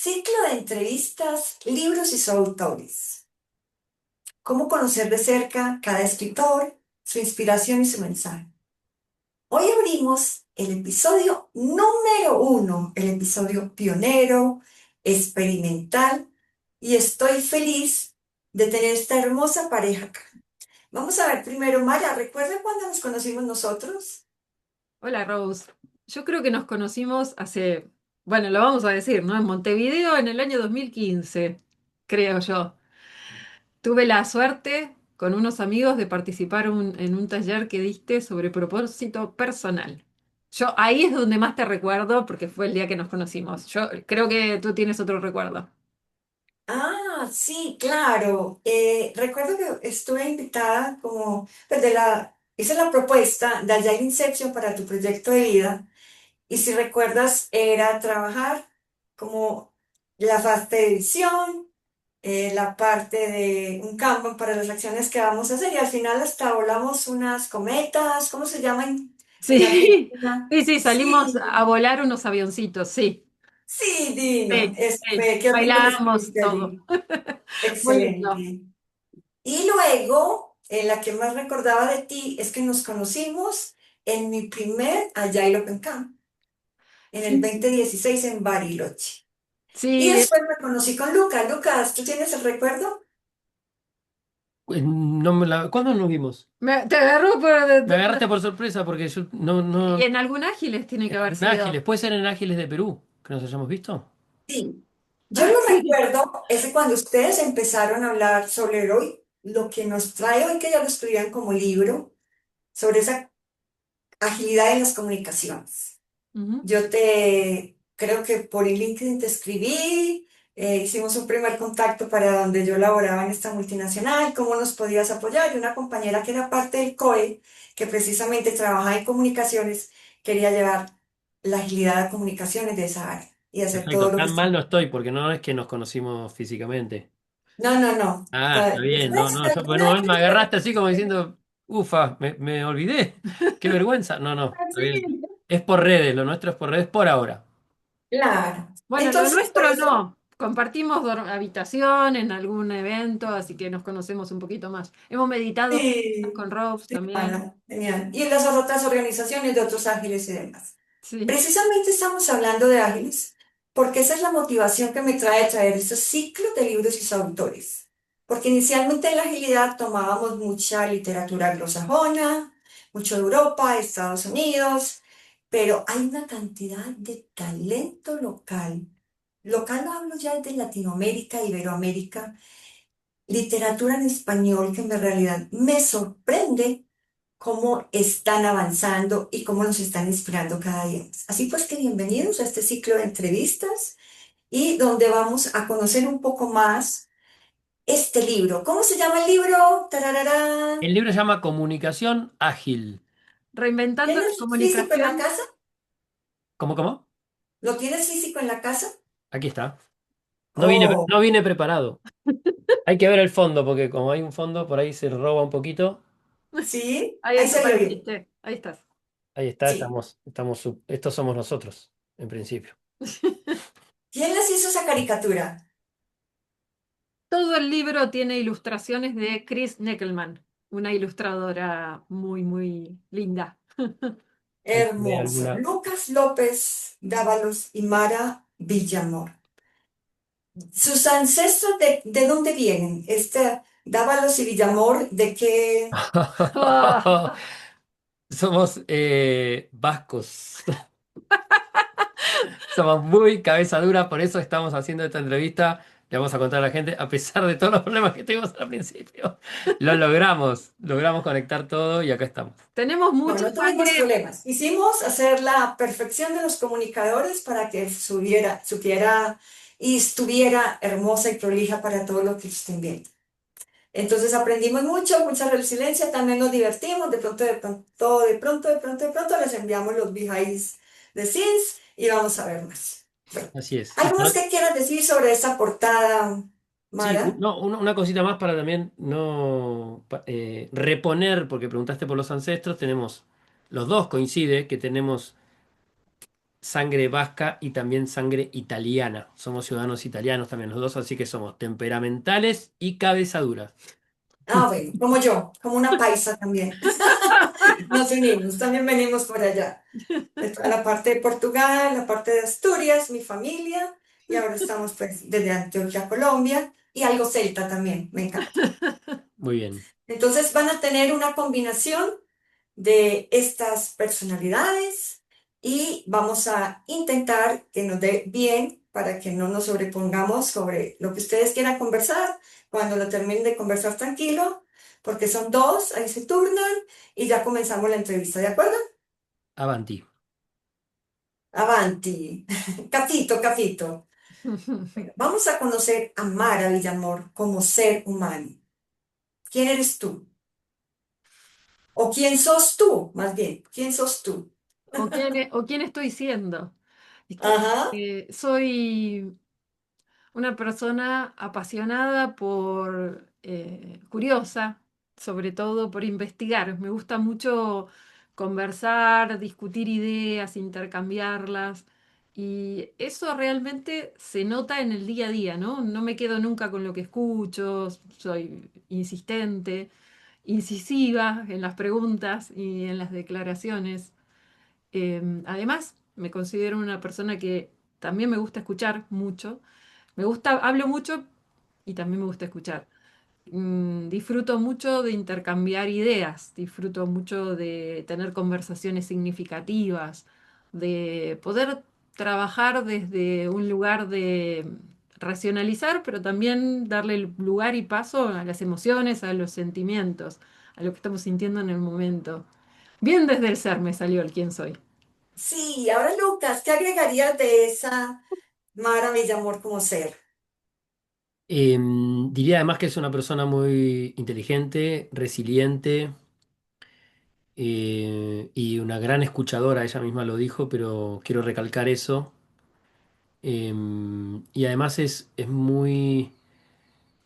Ciclo de entrevistas, libros y sus autores. Cómo conocer de cerca cada escritor, su inspiración y su mensaje. Hoy abrimos el episodio número uno, el episodio pionero, experimental, y estoy feliz de tener esta hermosa pareja acá. Vamos a ver primero, Mara, ¿recuerda cuándo nos conocimos nosotros? Hola Rose, yo creo que nos conocimos hace, bueno, lo vamos a decir, ¿no? En Montevideo en el año 2015, creo yo. Tuve la suerte con unos amigos de participar en un taller que diste sobre propósito personal. Yo ahí es donde más te recuerdo porque fue el día que nos conocimos. Yo creo que tú tienes otro recuerdo. Ah, sí, claro. Recuerdo que estuve invitada como, pues hice la propuesta de Agile Inception para tu proyecto de vida. Y si recuerdas, era trabajar como la fase de edición, la parte de un Kanban para las acciones que vamos a hacer. Y al final hasta volamos unas cometas, ¿cómo se llaman en Sí, Argentina? sí, sí, salimos a Sí, volar unos avioncitos, sí, sí, Dino. sí, sí. ¿Qué otro día Bailamos estuviste todo. allí? Muy lindo. Excelente. Y luego, la que más recordaba de ti es que nos conocimos en mi primer Agile Open Camp, en el Sí, 2016 en Bariloche. Y sí, después me conocí con Lucas. Lucas, ¿tú tienes el recuerdo? ¿Cuándo nos vimos? te agarró Me agarraste por sorpresa porque yo y en algún Ágiles tiene que haber en Ágiles, sido. puede ser en Ágiles de Perú, que nos hayamos visto. Sí. Yo Ah, lo sí. recuerdo, es cuando ustedes empezaron a hablar sobre el hoy, lo que nos trae hoy, que ya lo estudian como libro, sobre esa agilidad en las comunicaciones. Ujú. Yo te creo que por el LinkedIn te escribí, hicimos un primer contacto para donde yo laboraba en esta multinacional, cómo nos podías apoyar. Y una compañera que era parte del COE, que precisamente trabajaba en comunicaciones, quería llevar la agilidad de comunicaciones de esa área y hacer todo Perfecto, lo que tan está. mal no estoy porque no es que nos conocimos físicamente. No, no, no. Ah, está bien, no, Después, no, yo por un alguna momento me vez, agarraste así como diciendo, ufa, me olvidé, qué vergüenza. No, no, está bien. sí, Es por redes, lo nuestro es por redes por ahora. claro. Bueno, lo Entonces, por nuestro eso, no. Compartimos habitación en algún evento, así que nos conocemos un poquito más. Hemos meditado juntas sí, con Robs sí, también. Ana, genial. Y en las otras organizaciones de otros ágiles y demás. Sí. Precisamente estamos hablando de ágiles, porque esa es la motivación que me trae traer estos ciclos de libros y sus autores. Porque inicialmente en la agilidad tomábamos mucha literatura anglosajona, mucho de Europa, Estados Unidos, pero hay una cantidad de talento local. Local no hablo ya de Latinoamérica, Iberoamérica, literatura en español que en realidad me sorprende cómo están avanzando y cómo nos están inspirando cada día más. Así pues que bienvenidos a este ciclo de entrevistas y donde vamos a conocer un poco más este libro. ¿Cómo se llama el libro? El Tarararán. libro se llama Comunicación Ágil. Reinventando la ¿Tienes físico en la comunicación. casa? ¿Cómo, cómo? ¿Lo tienes físico en la casa? Aquí está. Oh, No vine preparado. Hay que ver el fondo, porque como hay un fondo, por ahí se roba un poquito. sí, Ahí ahí se oye bien. desapareciste. Ahí estás. Ahí está, Sí. estos somos nosotros, en principio. ¿Quién les hizo esa caricatura? Todo el libro tiene ilustraciones de Chris Neckelman, una ilustradora muy, muy linda. Hay que ver Hermoso. alguna. Lucas López Dávalos y Mara Villamor. ¿Sus ancestros de dónde vienen? Dávalos y Villamor, ¿de qué? Ah, Somos vascos. Somos muy cabeza dura, por eso estamos haciendo esta entrevista. Le vamos a contar a la gente, a pesar de todos los problemas que tuvimos al principio, lo logramos conectar todo y acá estamos. tenemos No, mucha no tuvimos sangre. problemas. Hicimos hacer la perfección de los comunicadores para que supiera y estuviera hermosa y prolija para todo lo que estén viendo. Entonces aprendimos mucho, mucha resiliencia, también nos divertimos, de pronto les enviamos los behind the scenes y vamos a ver más. Bueno, Así es. ¿algo más que quieras decir sobre esta portada, Sí, Mara? no, una cosita más para también no reponer, porque preguntaste por los ancestros, tenemos, los dos coincide que tenemos sangre vasca y también sangre italiana. Somos ciudadanos italianos también los dos, así que somos temperamentales y cabezaduras. Ah, bueno, como yo, como una paisa también. Nos unimos, también venimos por allá. De toda la parte de Portugal, la parte de Asturias, mi familia, y ahora estamos pues desde Antioquia, Colombia, y algo celta también, me encanta. Muy bien. Entonces van a tener una combinación de estas personalidades y vamos a intentar que nos dé bien para que no nos sobrepongamos sobre lo que ustedes quieran conversar. Cuando lo terminen de conversar tranquilo, porque son dos, ahí se turnan y ya comenzamos la entrevista, ¿de acuerdo? Avanti. Avanti. Capito, capito. Bueno, vamos a conocer a Mara Villamor como ser humano. ¿Quién eres tú? ¿O quién sos tú? Más bien, ¿quién sos tú? O quién estoy siendo. Es que Ajá. soy una persona apasionada por, curiosa, sobre todo por investigar. Me gusta mucho conversar, discutir ideas, intercambiarlas. Y eso realmente se nota en el día a día, ¿no? No me quedo nunca con lo que escucho, soy insistente, incisiva en las preguntas y en las declaraciones. Además, me considero una persona que también me gusta escuchar mucho. Me gusta, hablo mucho y también me gusta escuchar. Disfruto mucho de intercambiar ideas, disfruto mucho de tener conversaciones significativas, de poder trabajar desde un lugar de racionalizar, pero también darle lugar y paso a las emociones, a los sentimientos, a lo que estamos sintiendo en el momento. Bien desde el ser me salió el quién soy. Sí, ahora Lucas, ¿qué agregarías de esa Mara Villamor como ser? Diría además que es una persona muy inteligente, resiliente y una gran escuchadora, ella misma lo dijo, pero quiero recalcar eso. Y además es muy...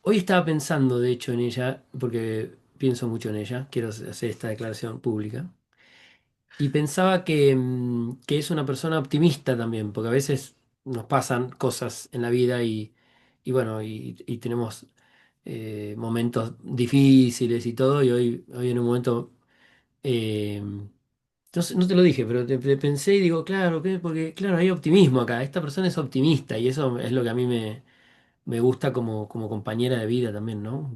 Hoy estaba pensando, de hecho, en ella, porque pienso mucho en ella, quiero hacer esta declaración pública. Y pensaba que es una persona optimista también, porque a veces nos pasan cosas en la vida y bueno, y tenemos momentos difíciles y todo, y hoy en un momento, eh, no te lo dije, pero te pensé y digo, claro, porque claro, hay optimismo acá, esta persona es optimista y eso es lo que a mí me gusta como compañera de vida también, ¿no?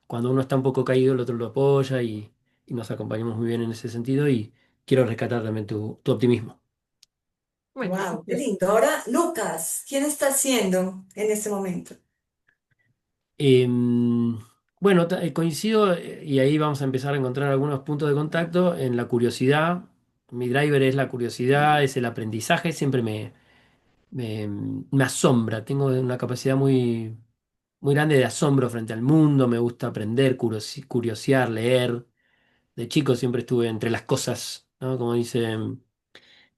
Cuando uno está un poco caído, el otro lo apoya y nos acompañamos muy bien en ese sentido y quiero rescatar también tu optimismo. Bueno, Wow, qué lindo. Ahora, Lucas, ¿quién está haciendo en este momento? Em, bueno, coincido y ahí vamos a empezar a encontrar algunos puntos de contacto en la curiosidad. Mi driver es la curiosidad, es el aprendizaje, siempre me asombra, tengo una capacidad muy grande de asombro frente al mundo, me gusta aprender, curiosear, leer. De chico siempre estuve entre las cosas, ¿no? Como dice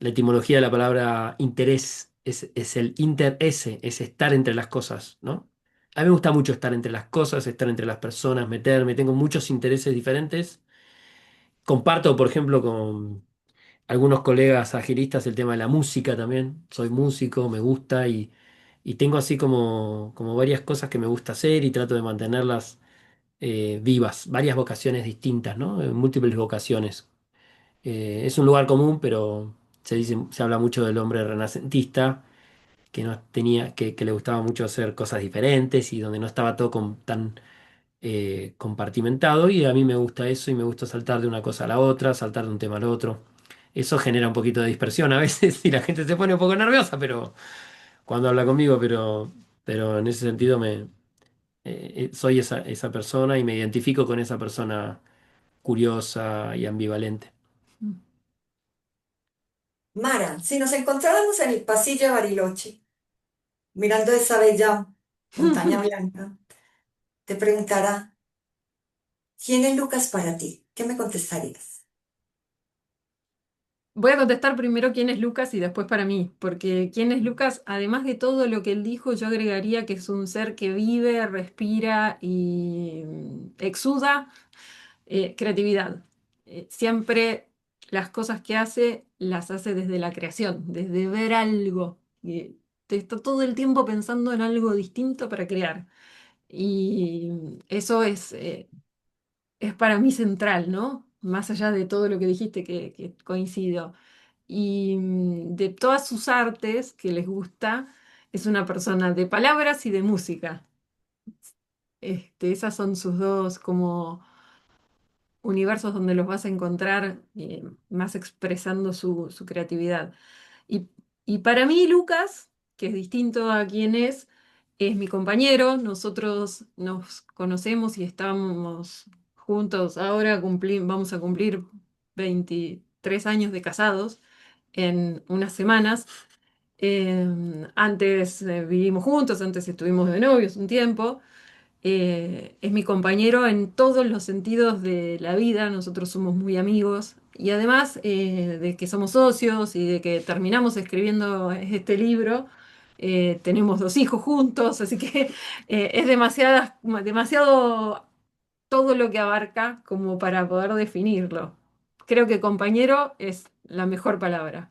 la etimología de la palabra interés, es el interese, es estar entre las cosas, ¿no? A mí me gusta mucho estar entre las cosas, estar entre las personas, meterme, tengo muchos intereses diferentes. Comparto, por ejemplo, con algunos colegas agilistas el tema de la música también. Soy músico, me gusta y tengo así como varias cosas que me gusta hacer y trato de mantenerlas vivas, varias vocaciones distintas, ¿no? Múltiples vocaciones. Es un lugar común, pero se habla mucho del hombre renacentista, que no tenía, que le gustaba mucho hacer cosas diferentes y donde no estaba todo tan compartimentado. Y a mí me gusta eso y me gusta saltar de una cosa a la otra, saltar de un tema al otro. Eso genera un poquito de dispersión a veces y la gente se pone un poco nerviosa, pero cuando habla conmigo, pero en ese sentido soy esa persona y me identifico con esa persona curiosa y ambivalente. Mara, si nos encontráramos en el pasillo de Bariloche, mirando esa bella montaña blanca, te preguntara, ¿quién es Lucas para ti? ¿Qué me contestarías? voy a contestar primero quién es Lucas y después para mí, porque quién es Lucas, además de todo lo que él dijo, yo agregaría que es un ser que vive, respira y exuda creatividad. Siempre las cosas que hace las hace desde la creación, desde ver algo. Y está todo el tiempo pensando en algo distinto para crear. Y eso es para mí central, ¿no? Más allá de todo lo que dijiste que coincido. Y de todas sus artes que les gusta, es una persona de palabras y de música. Esas son sus dos como universos donde los vas a encontrar más expresando su creatividad. Y, y para mí, Lucas, que es distinto a quien es mi compañero. Nosotros nos conocemos y estamos juntos. Ahora vamos a cumplir 23 años de casados en unas semanas. Antes vivimos juntos, antes estuvimos de novios un tiempo. Es mi compañero en todos los sentidos de la vida. Nosotros somos muy amigos y además de que somos socios y de que terminamos escribiendo este libro, tenemos dos hijos juntos, así que es demasiado todo lo que abarca como para poder definirlo. Creo que compañero es la mejor palabra.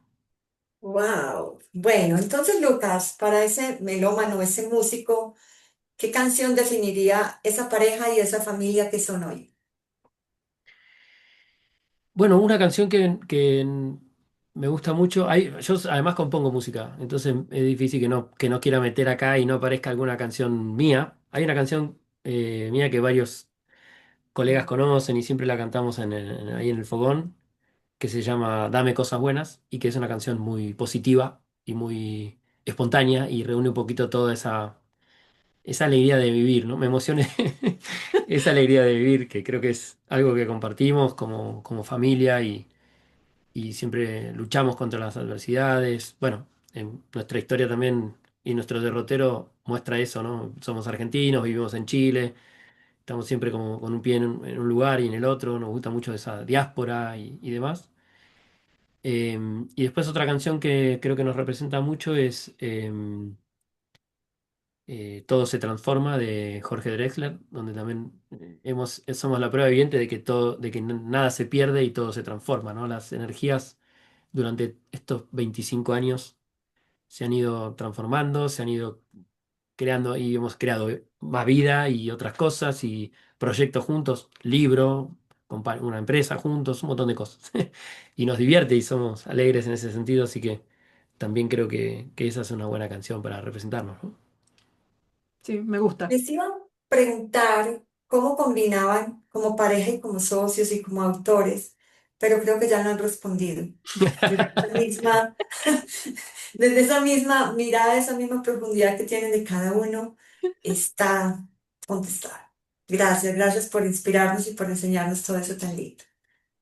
Wow. Bueno, entonces Lucas, para ese melómano, ese músico, ¿qué canción definiría esa pareja y esa familia que son hoy? Bueno, una canción que me gusta mucho. Yo además compongo música, entonces es difícil que no quiera meter acá y no aparezca alguna canción mía. Hay una canción mía que varios colegas conocen y siempre la cantamos ahí en el fogón, que se llama Dame cosas buenas y que es una canción muy positiva y muy espontánea y reúne un poquito toda esa alegría de vivir, ¿no? Me emocioné esa alegría de vivir, que creo que es algo que compartimos como familia y siempre luchamos contra las adversidades. Bueno, en nuestra historia también y nuestro derrotero muestra eso, ¿no? Somos argentinos, vivimos en Chile, estamos siempre como con un pie en un lugar y en el otro, nos gusta mucho esa diáspora y demás. Y después otra canción que creo que nos representa mucho es Todo se transforma de Jorge Drexler, donde también somos la prueba viviente de que nada se pierde y todo se transforma, ¿no? Las energías durante estos 25 años se han ido transformando, se han ido creando y hemos creado más vida y otras cosas y proyectos juntos, libro, una empresa juntos, un montón de cosas. Y nos divierte y somos alegres en ese sentido, así que también creo que esa es una buena canción para representarnos, ¿no? Sí, me gusta. Les iba a preguntar cómo combinaban como pareja y como socios y como autores, pero creo que ya no han respondido. Desde esa misma, desde esa misma mirada, esa misma profundidad que tienen de cada uno, está contestada. Gracias, gracias por inspirarnos y por enseñarnos todo eso tan lindo.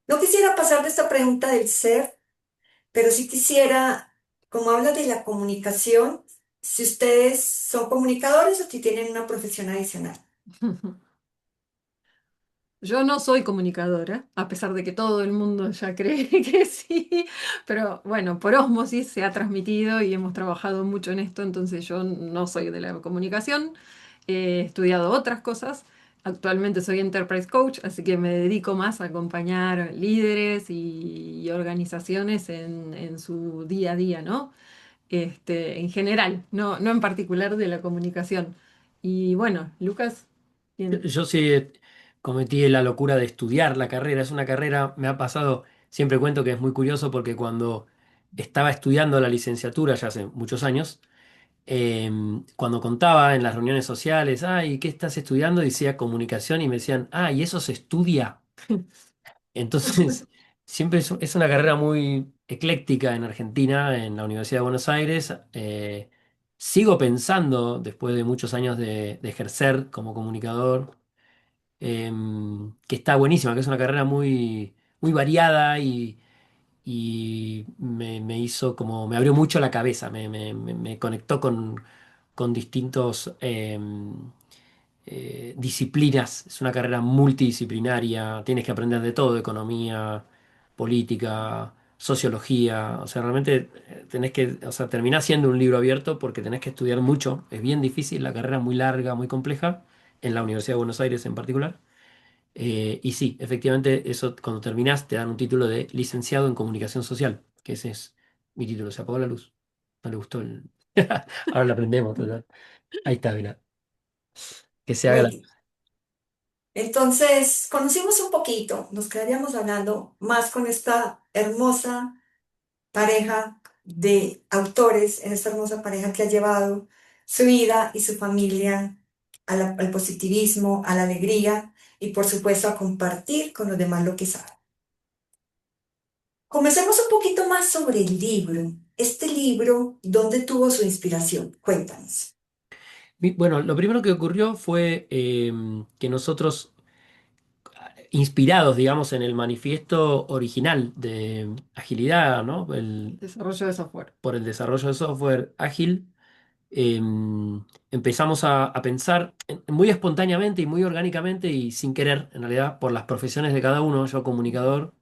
No quisiera pasar de esta pregunta del ser, pero sí quisiera, como habla de la comunicación, si ustedes son comunicadores o si tienen una profesión adicional. Yo no soy comunicadora, a pesar de que todo el mundo ya cree que sí, pero bueno, por ósmosis se ha transmitido y hemos trabajado mucho en esto, entonces yo no soy de la comunicación, he estudiado otras cosas, actualmente soy Enterprise Coach, así que me dedico más a acompañar líderes y organizaciones en su día a día, ¿no? En general, no en particular de la comunicación. Y bueno, Lucas, ¿quién? Yo sí cometí la locura de estudiar la carrera. Es una carrera, me ha pasado, siempre cuento que es muy curioso porque cuando estaba estudiando la licenciatura, ya hace muchos años, cuando contaba en las reuniones sociales, ay, ¿qué estás estudiando? Decía comunicación y me decían, ah, ¿y eso se estudia? Entonces, siempre es una carrera muy ecléctica en Argentina, en la Universidad de Buenos Aires. Sigo pensando, después de muchos años de ejercer como comunicador, que está buenísima, que es una carrera muy variada y me hizo como, me abrió mucho la cabeza, me conectó con distintos disciplinas. Es una carrera multidisciplinaria, tienes que aprender de todo, economía, política, sociología, o sea, realmente tenés que, o sea, terminás siendo un libro abierto porque tenés que estudiar mucho, es bien difícil, la carrera es muy larga, muy compleja, en la Universidad de Buenos Aires en particular. Y sí, efectivamente, eso cuando terminás te dan un título de licenciado en comunicación social, que ese es mi título. Se apagó la luz. No le gustó el... Ahora lo aprendemos, total. Ahí está, mira. Que se haga la... Bueno, entonces conocimos un poquito, nos quedaríamos hablando más con esta hermosa pareja de autores, en esta hermosa pareja que ha llevado su vida y su familia al positivismo, a la alegría y por supuesto a compartir con los demás lo que saben. Comencemos un poquito más sobre el libro. Este libro, ¿dónde tuvo su inspiración? Cuéntanos. Bueno, lo primero que ocurrió fue que nosotros, inspirados, digamos, en el manifiesto original de agilidad, ¿no? Desarrollo de software. Por el desarrollo de software ágil, empezamos a pensar muy espontáneamente y muy orgánicamente y sin querer, en realidad, por las profesiones de cada uno, yo comunicador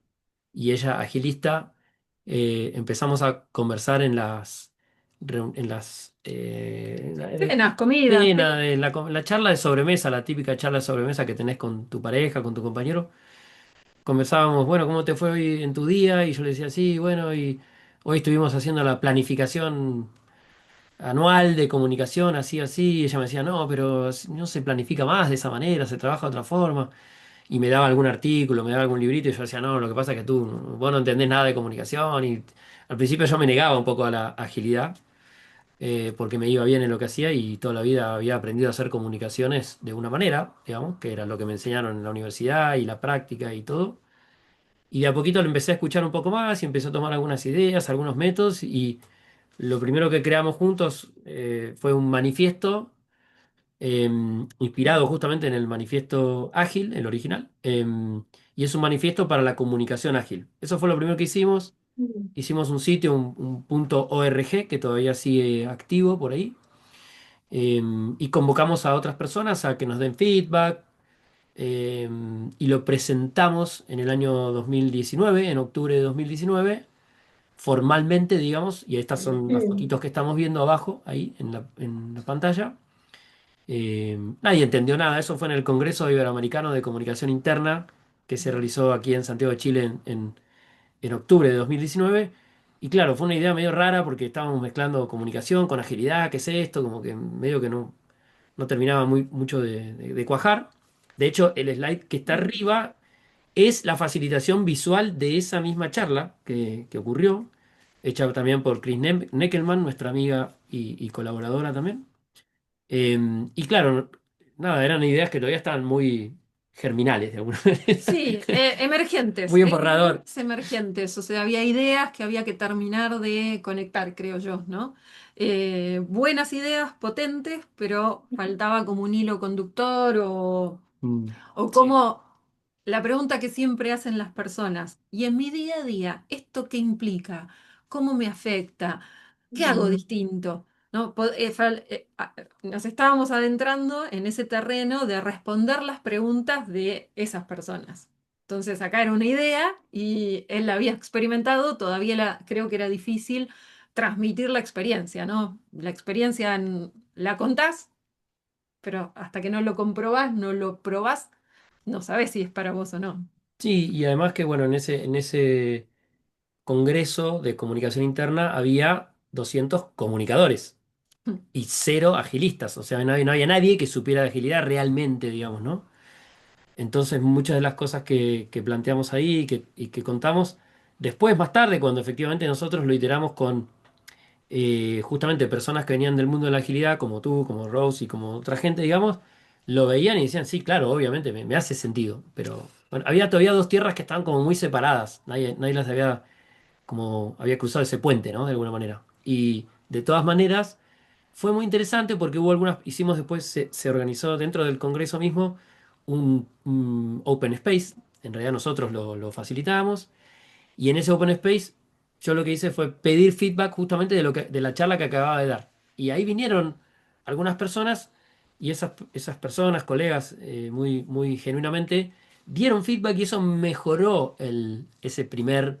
y ella agilista, empezamos a conversar en las Cenas, comidas, sí. la charla de sobremesa, la típica charla de sobremesa que tenés con tu pareja, con tu compañero. Conversábamos, bueno, ¿cómo te fue hoy en tu día? Y yo le decía, sí, bueno, y hoy estuvimos haciendo la planificación anual de comunicación, así, así. Y ella me decía, no, pero no se planifica más de esa manera, se trabaja de otra forma. Y me daba algún artículo, me daba algún librito, y yo decía, no, lo que pasa es que vos no entendés nada de comunicación. Y al principio yo me negaba un poco a la agilidad, porque me iba bien en lo que hacía y toda la vida había aprendido a hacer comunicaciones de una manera, digamos, que era lo que me enseñaron en la universidad y la práctica y todo. Y de a poquito lo empecé a escuchar un poco más y empecé a tomar algunas ideas, algunos métodos, y lo primero que creamos juntos fue un manifiesto inspirado justamente en el manifiesto ágil, el original, y es un manifiesto para la comunicación ágil. Eso fue lo primero que hicimos. Mm. Hicimos un sitio, un punto .org que todavía sigue activo por ahí, y convocamos a otras personas a que nos den feedback, y lo presentamos en el año 2019, en octubre de 2019, formalmente, digamos, y estas son las Mm. fotitos que estamos viendo abajo, ahí en la pantalla. Nadie entendió nada, eso fue en el Congreso Iberoamericano de Comunicación Interna que se realizó aquí en Santiago de Chile en octubre de 2019. Y claro, fue una idea medio rara porque estábamos mezclando comunicación con agilidad, ¿qué es esto? Como que medio que no terminaba mucho de cuajar. De hecho, el slide que está Mm. arriba es la facilitación visual de esa misma charla que ocurrió, hecha también por Chris Neckelman, nuestra amiga y colaboradora también. Y claro, nada, eran ideas que todavía estaban muy germinales de alguna manera. Sí, emergentes, Muy en borrador. emergentes, o sea, había ideas que había que terminar de conectar, creo yo, ¿no? Buenas ideas, potentes, pero faltaba como un hilo conductor o Sí. como la pregunta que siempre hacen las personas, ¿y en mi día a día esto qué implica? ¿Cómo me afecta? ¿Qué hago Mm. distinto? ¿No? Nos estábamos adentrando en ese terreno de responder las preguntas de esas personas. Entonces, acá era una idea y él la había experimentado, todavía creo que era difícil transmitir la experiencia, ¿no? La experiencia la contás, pero hasta que no lo comprobás, no lo probás, no sabés si es para vos o no. Sí, y además que bueno, en ese congreso de comunicación interna había 200 comunicadores y cero agilistas, o sea, no había nadie que supiera de agilidad realmente, digamos, ¿no? Entonces, muchas de las cosas que planteamos ahí y que contamos, después, más tarde, cuando efectivamente nosotros lo iteramos con justamente personas que venían del mundo de la agilidad, como tú, como Rose y como otra gente, digamos, lo veían y decían, sí, claro, obviamente, me hace sentido. Pero bueno, había todavía dos tierras que estaban como muy separadas. Nadie las había cruzado ese puente, ¿no? De alguna manera. Y de todas maneras, fue muy interesante porque hicimos después, se organizó dentro del Congreso mismo un Open Space. En realidad nosotros lo facilitábamos. Y en ese Open Space, yo lo que hice fue pedir feedback justamente de la charla que acababa de dar. Y ahí vinieron algunas personas, y esas personas, colegas, muy, muy genuinamente, dieron feedback y eso mejoró ese primer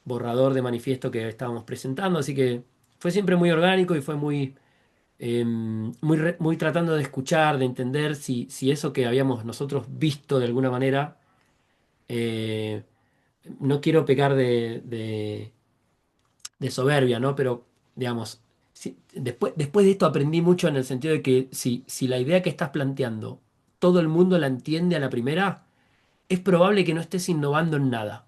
borrador de manifiesto que estábamos presentando. Así que fue siempre muy orgánico y fue muy, muy tratando de escuchar, de entender si eso que habíamos nosotros visto de alguna manera, eh, no quiero pecar de soberbia, ¿no? Pero, digamos, después de esto aprendí mucho en el sentido de que si la idea que estás planteando todo el mundo la entiende a la primera, es probable que no estés innovando en nada.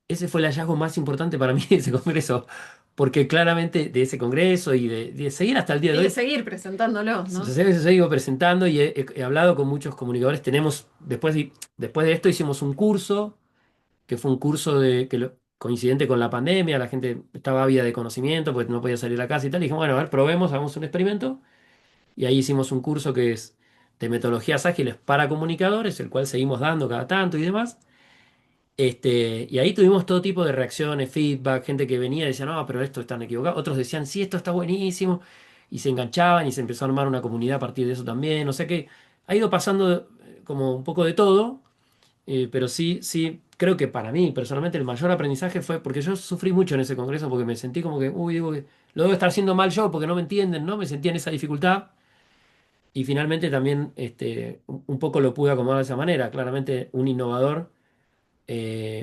Ese fue el hallazgo más importante para mí de ese congreso, porque claramente de ese congreso y de seguir hasta el día de Y de hoy, seguir presentándolo, ¿no? se sigo presentando y he hablado con muchos comunicadores. Después de esto hicimos un curso, que fue un curso coincidente con la pandemia, la gente estaba ávida de conocimiento, pues no podía salir a casa y tal. Y dije, bueno, a ver, probemos, hagamos un experimento. Y ahí hicimos un curso que es de metodologías ágiles para comunicadores, el cual seguimos dando cada tanto y demás. Y ahí tuvimos todo tipo de reacciones, feedback, gente que venía y decía, no, pero esto están equivocado. Otros decían, sí, esto está buenísimo. Y se enganchaban y se empezó a armar una comunidad a partir de eso también. O sea que ha ido pasando como un poco de todo, pero sí, sí, creo que para mí personalmente el mayor aprendizaje fue porque yo sufrí mucho en ese congreso porque me sentí como que, uy, digo que lo debo estar haciendo mal yo porque no me entienden, ¿no? Me sentía en esa dificultad. Y finalmente también un poco lo pude acomodar de esa manera. Claramente un innovador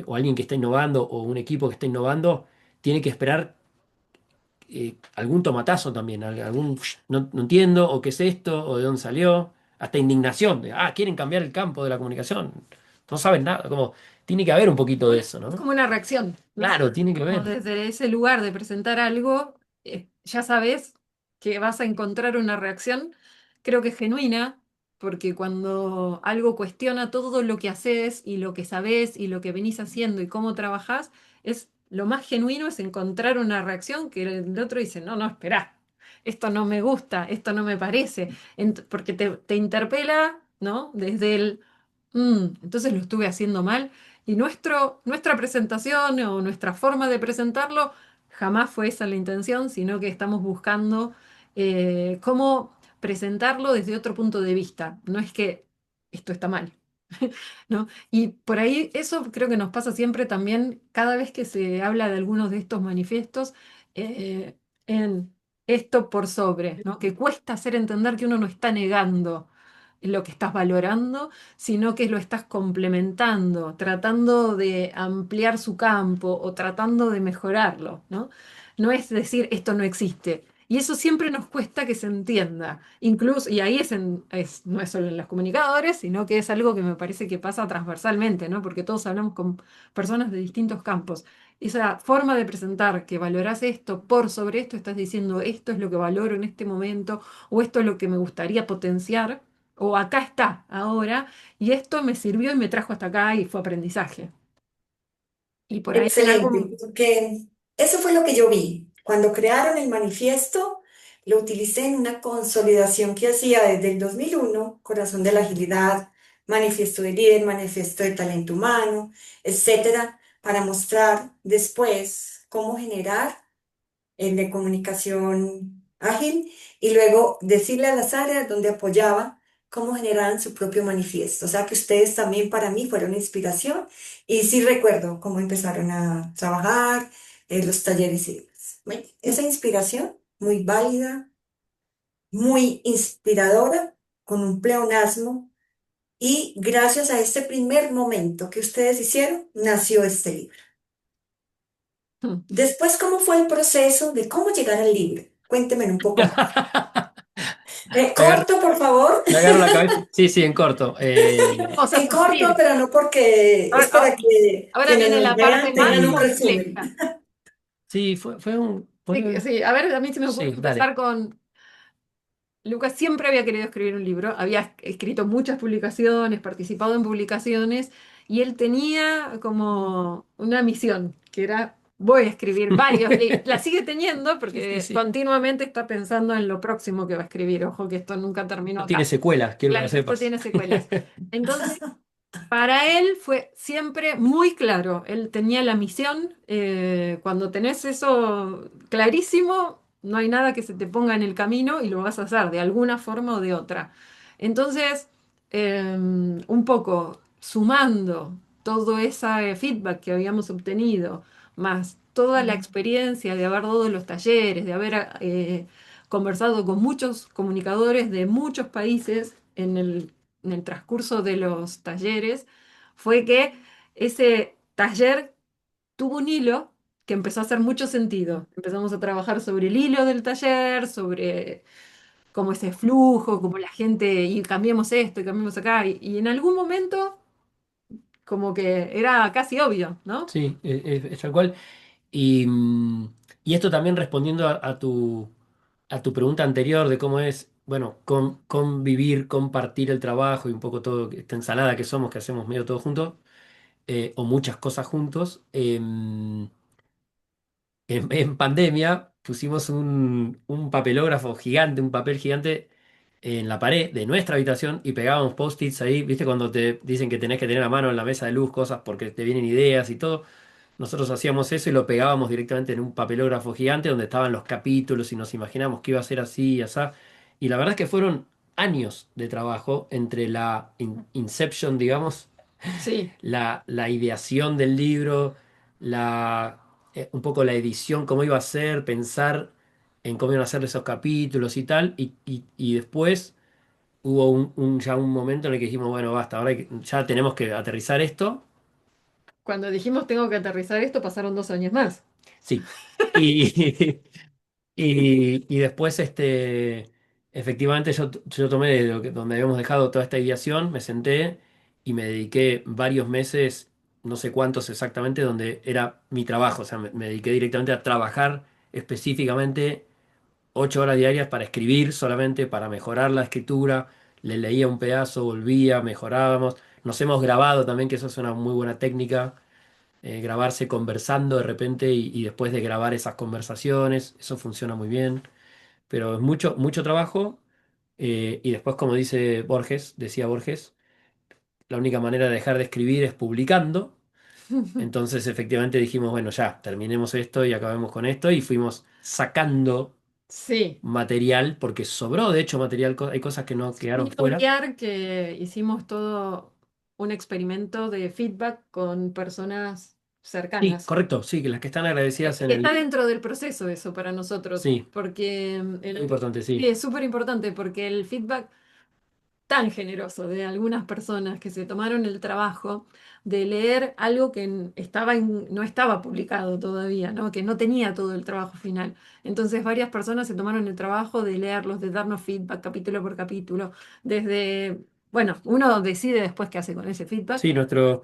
o alguien que está innovando o un equipo que está innovando tiene que esperar algún tomatazo también, algún no entiendo o qué es esto o de dónde salió, hasta indignación de, quieren cambiar el campo de la comunicación, no saben nada, como tiene que haber un poquito de eso, Es ¿no? como una reacción, ¿no? Claro, tiene que Como haber. desde ese lugar de presentar algo, ya sabes que vas a encontrar una reacción, creo que genuina, porque cuando algo cuestiona todo lo que haces y lo que sabes y lo que venís haciendo y cómo trabajás, lo más genuino es encontrar una reacción que el otro dice, no, no, espera, esto no me gusta, esto no me parece, porque te interpela, ¿no? Desde entonces lo estuve haciendo mal. Y nuestra presentación o nuestra forma de presentarlo jamás fue esa la intención, sino que estamos buscando cómo presentarlo desde otro punto de vista. No es que esto está mal, ¿no? Y por ahí eso creo que nos pasa siempre también cada vez que se habla de algunos de estos manifiestos eh, en esto por sobre, ¿no? Que cuesta hacer entender que uno no está negando lo que estás valorando, sino que lo estás complementando, tratando de ampliar su campo o tratando de mejorarlo, ¿no? No es decir esto no existe. Y eso siempre nos cuesta que se entienda. Incluso, y ahí no es solo en los comunicadores, sino que es algo que me parece que pasa transversalmente, ¿no? Porque todos hablamos con personas de distintos campos. Esa forma de presentar que valorás esto por sobre esto, estás diciendo esto es lo que valoro en este momento, o esto es lo que me gustaría potenciar, o acá está, ahora, y esto me sirvió y me trajo hasta acá y fue aprendizaje. Y por ahí hay Excelente, algo. porque eso fue lo que yo vi. Cuando crearon el manifiesto, lo utilicé en una consolidación que hacía desde el 2001, Corazón de la Agilidad, Manifiesto de Líder, Manifiesto de Talento Humano, etcétera, para mostrar después cómo generar el de comunicación ágil y luego decirle a las áreas donde apoyaba cómo generaran su propio manifiesto. O sea que ustedes también para mí fueron inspiración y sí recuerdo cómo empezaron a trabajar, los talleres y demás. Bueno, esa inspiración muy válida, muy inspiradora, con un pleonasmo y gracias a este primer momento que ustedes hicieron, nació este libro. Después, ¿cómo fue el proceso de cómo llegar al libro? Cuéntenme un poco más. Me agarro, Corto, por favor. me agarro la cabeza. Sí, sí, en corto. Vamos a En corto, sufrir. pero no porque es Ahora, para que ahora quienes viene nos la vean parte más tengan un resumen. compleja. Sí, fue un... Sí, sí, a ver, a mí se me ocurre Sí, dale. empezar con Lucas siempre había querido escribir un libro, había escrito muchas publicaciones, participado en publicaciones, y él tenía como una misión, que era, voy a escribir varios libros. La sigue teniendo Sí, sí, porque sí. continuamente está pensando en lo próximo que va a escribir. Ojo que esto nunca terminó No tiene acá. secuelas, quiero que lo Claro, esto sepas. tiene secuelas. Entonces, para él fue siempre muy claro, él tenía la misión, cuando tenés eso clarísimo, no hay nada que se te ponga en el camino y lo vas a hacer de alguna forma o de otra. Entonces, un poco sumando todo ese feedback que habíamos obtenido, más toda la experiencia de haber dado los talleres, de haber conversado con muchos comunicadores de muchos países en el transcurso de los talleres, fue que ese taller tuvo un hilo que empezó a hacer mucho sentido. Empezamos a trabajar sobre el hilo del taller, sobre cómo ese flujo, cómo la gente, y cambiemos esto y cambiemos acá, y en algún momento como que era casi obvio, ¿no? Sí, es tal cual. Y, y esto también respondiendo a tu pregunta anterior de cómo es, bueno, convivir, compartir el trabajo y un poco todo, esta ensalada que somos, que hacemos medio todo juntos, o muchas cosas juntos. En pandemia pusimos un papelógrafo gigante, un papel gigante en la pared de nuestra habitación y pegábamos post-its ahí, ¿viste? Cuando te dicen que tenés que tener a mano en la mesa de luz cosas porque te vienen ideas y todo. Nosotros hacíamos eso y lo pegábamos directamente en un papelógrafo gigante donde estaban los capítulos y nos imaginamos que iba a ser así y así. Y la verdad es que fueron años de trabajo entre la inception, digamos, Sí, la ideación del libro, un poco la edición, cómo iba a ser, pensar en cómo iban a ser esos capítulos y tal. Y después hubo ya un momento en el que dijimos, bueno, basta, ahora ya tenemos que aterrizar esto. cuando dijimos tengo que aterrizar esto, pasaron 2 años más. Sí. Y, y después, efectivamente, yo tomé de donde habíamos dejado toda esta ideación, me senté y me dediqué varios meses, no sé cuántos exactamente, donde era mi trabajo. O sea, me dediqué directamente a trabajar específicamente 8 horas diarias para escribir solamente, para mejorar la escritura. Le leía un pedazo, volvía, mejorábamos. Nos hemos grabado también, que eso es una muy buena técnica, grabarse conversando de repente y después de grabar esas conversaciones, eso funciona muy bien, pero es mucho, mucho trabajo. Y después, como dice Borges, decía Borges, la única manera de dejar de escribir es publicando. Entonces, efectivamente dijimos, bueno, ya, terminemos esto y acabemos con esto y fuimos sacando Sí, material, porque sobró, de hecho, material, hay cosas que no ni quedaron fuera. olvidar que hicimos todo un experimento de feedback con personas Sí, cercanas. correcto, sí, que las que están agradecidas en Que está el... dentro del proceso eso para nosotros, Sí, porque muy importante, sí, sí. es súper importante porque el feedback tan generoso de algunas personas que se tomaron el trabajo de leer algo que no estaba publicado todavía, ¿no? Que no tenía todo el trabajo final. Entonces varias personas se tomaron el trabajo de leerlos, de darnos feedback capítulo por capítulo, desde, bueno, uno decide después qué hace con ese feedback. Sí, nuestros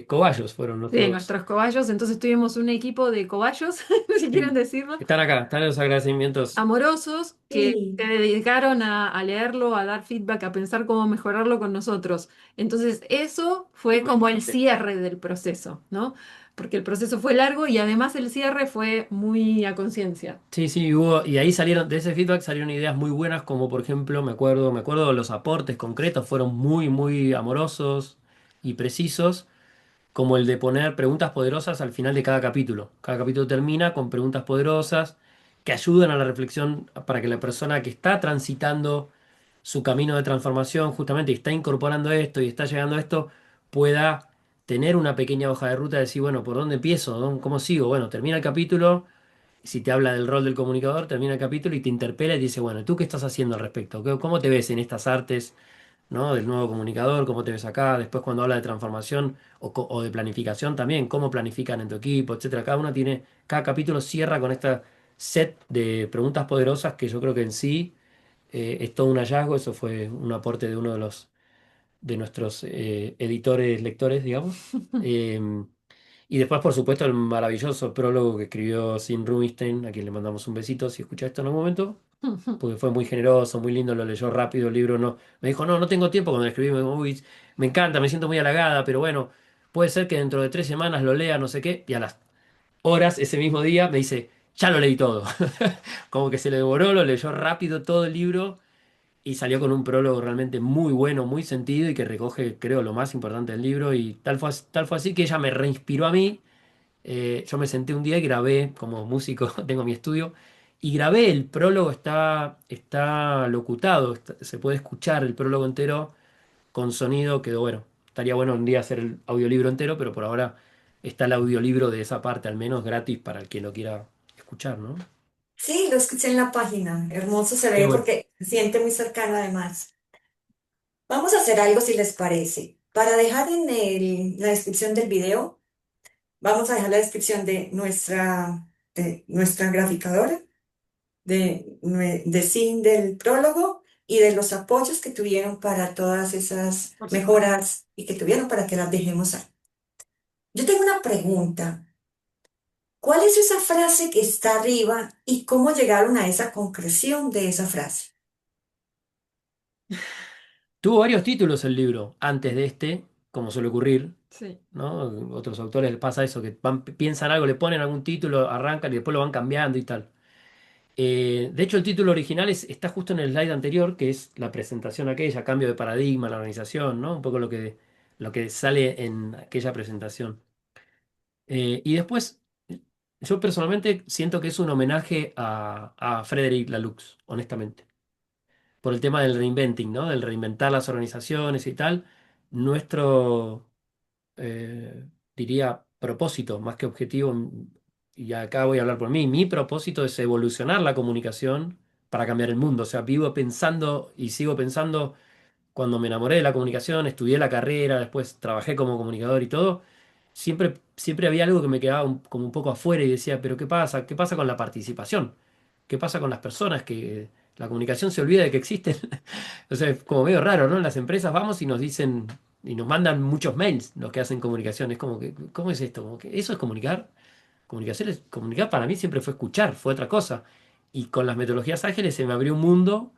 cobayos fueron De nuestros... nuestros cobayos, entonces tuvimos un equipo de cobayos, si quieren Sí, decirlo, están acá, están los agradecimientos. amorosos que Sí. se dedicaron a leerlo, a dar feedback, a pensar cómo mejorarlo con nosotros. Entonces, eso fue como el cierre del proceso, ¿no? Porque el proceso fue largo y además el cierre fue muy a conciencia. Sí, sí, hubo, y ahí salieron, de ese feedback salieron ideas muy buenas, como por ejemplo, me acuerdo los aportes concretos fueron muy, muy amorosos y precisos, como el de poner preguntas poderosas al final de cada capítulo. Cada capítulo termina con preguntas poderosas que ayudan a la reflexión para que la persona que está transitando su camino de transformación justamente y está incorporando esto y está llegando a esto, pueda tener una pequeña hoja de ruta de decir, bueno, ¿por dónde empiezo? ¿Cómo sigo? Bueno, termina el capítulo, si te habla del rol del comunicador, termina el capítulo y te interpela y te dice, bueno, ¿tú qué estás haciendo al respecto? ¿Cómo te ves en estas artes, ¿no? Del nuevo comunicador? ¿Cómo te ves acá? Después cuando habla de transformación o de planificación también, ¿cómo planifican en tu equipo, etcétera? Cada capítulo cierra con esta set de preguntas poderosas que yo creo que en sí es todo un hallazgo. Eso fue un aporte de uno de nuestros editores, lectores, digamos. Y después, por supuesto, el maravilloso prólogo que escribió Sim Rubinstein, a quien le mandamos un besito si escucha esto en algún momento, porque fue muy generoso, muy lindo, lo leyó rápido el libro. No, me dijo, no, no tengo tiempo cuando lo escribí, uy, me encanta, me siento muy halagada, pero bueno, puede ser que dentro de 3 semanas lo lea, no sé qué, y a las horas, ese mismo día, me dice, ya lo leí todo. Como que se le devoró, lo leyó rápido todo el libro y salió con un prólogo realmente muy bueno, muy sentido y que recoge, creo, lo más importante del libro. Y tal fue así que ella me reinspiró a mí. Yo me senté un día y grabé, como músico, tengo mi estudio, y grabé el prólogo, está locutado, se puede escuchar el prólogo entero con sonido, quedó bueno. Estaría bueno un día hacer el audiolibro entero, pero por ahora está el audiolibro de esa parte, al menos gratis para el que lo quiera escuchar, ¿no? Sí, lo escuché en la página. Hermoso se Qué ve bueno. porque se siente muy cercano además. Vamos a hacer algo si les parece. Para dejar en la descripción del video, vamos a dejar la descripción de nuestra graficadora, de Sin del prólogo y de los apoyos que tuvieron para todas esas Por supuesto. mejoras y que tuvieron para que las dejemos ahí. Yo tengo una pregunta. ¿Cuál es esa frase que está arriba y cómo llegaron a esa concreción de esa frase? Tuvo varios títulos el libro antes de este, como suele ocurrir, Sí. ¿no? Otros autores les pasa eso, que piensan algo, le ponen algún título, arrancan y después lo van cambiando y tal. De hecho, el título original está justo en el slide anterior, que es la presentación aquella, cambio de paradigma en la organización, ¿no? Un poco lo que sale en aquella presentación. Y después, yo personalmente siento que es un homenaje a Frederick Laloux, honestamente, por el tema del reinventing, ¿no? Del reinventar las organizaciones y tal. Nuestro, diría, propósito, más que objetivo, y acá voy a hablar por mí, mi propósito es evolucionar la comunicación para cambiar el mundo. O sea, vivo pensando y sigo pensando, cuando me enamoré de la comunicación, estudié la carrera, después trabajé como comunicador y todo, siempre había algo que me quedaba como un poco afuera y decía, pero ¿qué pasa? ¿Qué pasa con la participación? ¿Qué pasa con las personas que la comunicación se olvida de que existen? O sea, es como medio raro, ¿no? En las empresas vamos y nos dicen y nos mandan muchos mails los que hacen comunicación. Es como que, ¿cómo es esto? Como que eso es comunicar. Comunicar para mí siempre fue escuchar, fue otra cosa. Y con las metodologías ágiles se me abrió un mundo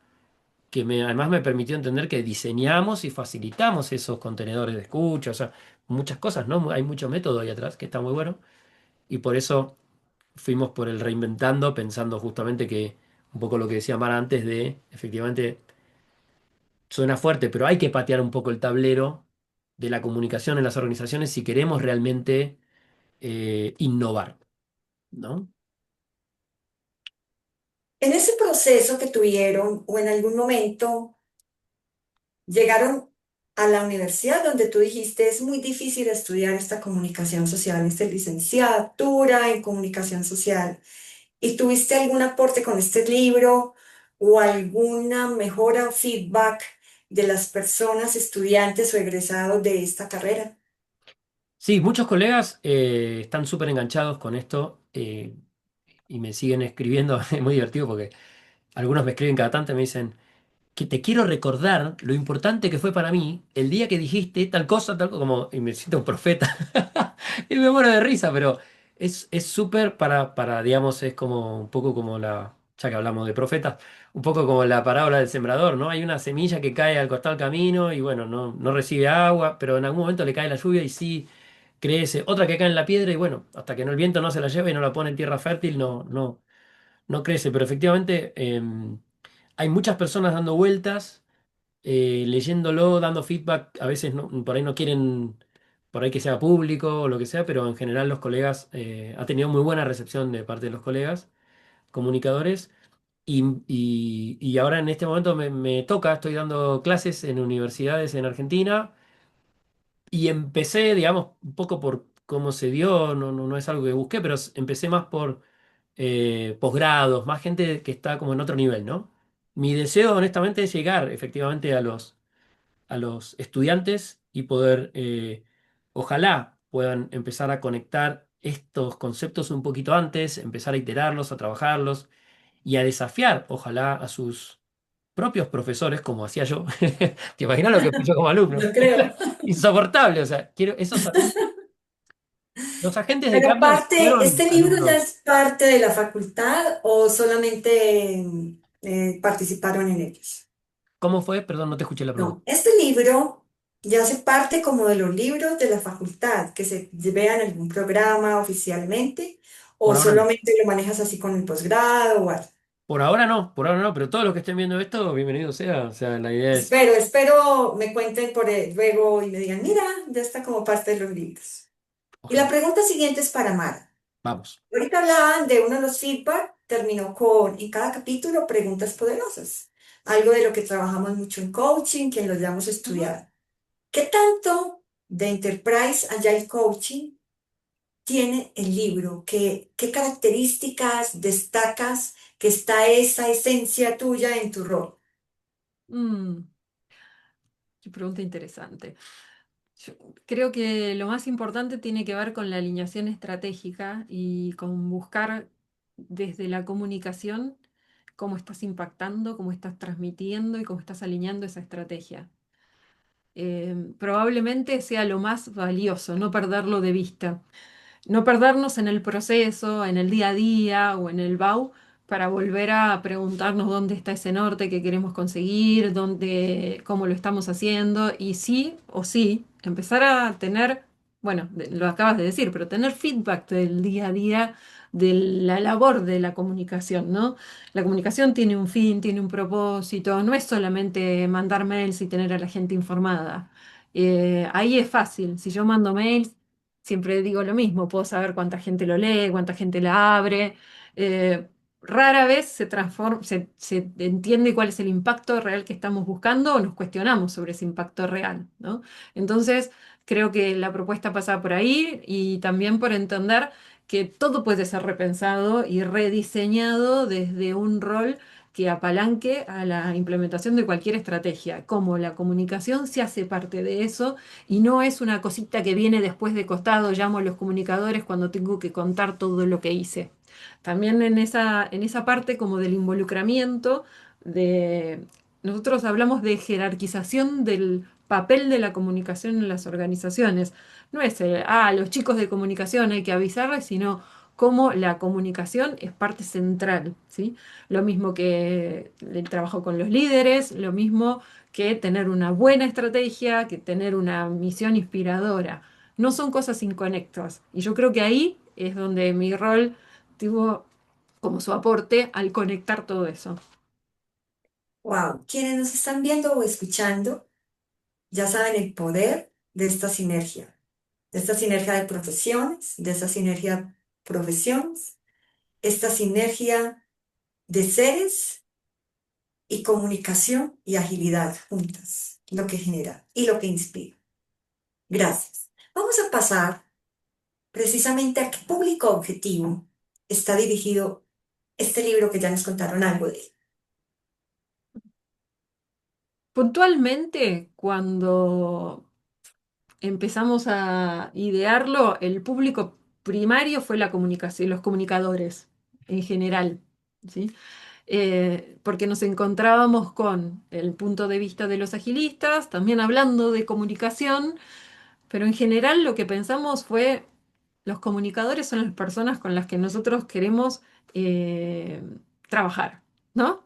que además me permitió entender que diseñamos y facilitamos esos contenedores de escucha, o sea, muchas cosas, ¿no? Hay mucho método ahí atrás que está muy bueno. Y por eso fuimos por el reinventando, pensando justamente que un poco lo que decía Mara antes de, efectivamente, suena fuerte, pero hay que patear un poco el tablero de la comunicación en las organizaciones si queremos realmente innovar, ¿no? En ese proceso que tuvieron o en algún momento llegaron a la universidad donde tú dijiste es muy difícil estudiar esta comunicación social, esta licenciatura en comunicación social. ¿Y tuviste algún aporte con este libro o alguna mejora o feedback de las personas, estudiantes o egresados de esta carrera? Sí, muchos colegas están súper enganchados con esto y me siguen escribiendo, es muy divertido porque algunos me escriben cada tanto y me dicen que te quiero recordar lo importante que fue para mí el día que dijiste tal cosa, tal como, y me siento un profeta. Y me muero de risa, pero es súper digamos, es como un poco como ya que hablamos de profetas, un poco como la parábola del sembrador, ¿no? Hay una semilla que cae al costado del camino y bueno, no recibe agua, pero en algún momento le cae la lluvia y sí crece. Otra que cae en la piedra y bueno, hasta que no el viento no se la lleva y no la pone en tierra fértil, no crece. Pero efectivamente, hay muchas personas dando vueltas leyéndolo, dando feedback, a veces por ahí no quieren, por ahí que sea público o lo que sea, pero en general los colegas, ha tenido muy buena recepción de parte de los colegas, comunicadores, y ahora en este momento me toca, estoy dando clases en universidades en Argentina, y empecé, digamos, un poco por cómo se dio, no es algo que busqué, pero empecé más por posgrados, más gente que está como en otro nivel, ¿no? Mi deseo, honestamente, es llegar efectivamente a los estudiantes y poder, ojalá puedan empezar a conectar estos conceptos un poquito antes, empezar a iterarlos, a trabajarlos y a desafiar, ojalá, a sus propios profesores, como hacía yo. ¿Te imaginas lo que fui yo como alumno? Yo creo. Insoportable, o sea, quiero los agentes de Pero cambio aparte, fueron ¿este libro ya alumnos. es parte de la facultad o solamente participaron en ellos? ¿Cómo fue? Perdón, no te escuché la pregunta. No, este libro ya hace parte como de los libros de la facultad, que se vean en algún programa oficialmente o Por ahora no. solamente lo manejas así con el posgrado o algo. Por ahora no, pero todos los que estén viendo esto, bienvenido sea. O sea, la idea es, Espero me cuenten luego y me digan, mira, ya está como parte de los libros. Y la ojalá. pregunta siguiente es para Mara. Vamos. Ahorita hablaban de uno de los feedback, terminó con, en cada capítulo, preguntas poderosas. Algo de lo que trabajamos mucho en coaching, que lo hayamos Ujú. estudiado. ¿Qué tanto de Enterprise Agile Coaching tiene el libro? ¿Qué características destacas que está esa esencia tuya en tu rol? Mm, qué pregunta interesante. Yo creo que lo más importante tiene que ver con la alineación estratégica y con buscar desde la comunicación cómo estás impactando, cómo estás transmitiendo y cómo estás alineando esa estrategia. Probablemente sea lo más valioso, no perderlo de vista. No perdernos en el proceso, en el día a día o en el BAU, para volver a preguntarnos dónde está ese norte que queremos conseguir, dónde, cómo lo estamos haciendo y sí o sí, empezar a tener, bueno, lo acabas de decir, pero tener feedback del día a día de la labor de la comunicación, ¿no? La comunicación tiene un fin, tiene un propósito, no es solamente mandar mails y tener a la gente informada. Ahí es fácil, si yo mando mails, siempre digo lo mismo, puedo saber cuánta gente lo lee, cuánta gente la abre. eh, Rara vez se transforma, se entiende cuál es el impacto real que estamos buscando o nos cuestionamos sobre ese impacto real, ¿no? Entonces, creo que la propuesta pasa por ahí y también por entender que todo puede ser repensado y rediseñado desde un rol que apalanque a la implementación de cualquier estrategia, como la comunicación se hace parte de eso y no es una cosita que viene después de costado, llamo a los comunicadores cuando tengo que contar todo lo que hice. También en esa parte como del involucramiento, de, nosotros hablamos de jerarquización del papel de la comunicación en las organizaciones. No es, los chicos de comunicación hay que avisarles, sino cómo la comunicación es parte central, ¿sí? Lo mismo que el trabajo con los líderes, lo mismo que tener una buena estrategia, que tener una misión inspiradora. No son cosas inconectas. Y yo creo que ahí es donde mi rol tuvo como su aporte al conectar todo eso. Wow, quienes nos están viendo o escuchando ya saben el poder de esta sinergia de profesiones, de esta sinergia profesiones, esta sinergia de seres y comunicación y agilidad juntas, lo que genera y lo que inspira. Gracias. Vamos a pasar precisamente a qué público objetivo está dirigido este libro que ya nos contaron algo de él. Puntualmente, cuando empezamos a idearlo, el público primario fue la comunicación, los comunicadores en general, ¿sí? Porque nos encontrábamos con el punto de vista de los agilistas, también hablando de comunicación, pero en general lo que pensamos fue, los comunicadores son las personas con las que nosotros queremos eh, trabajar, ¿no?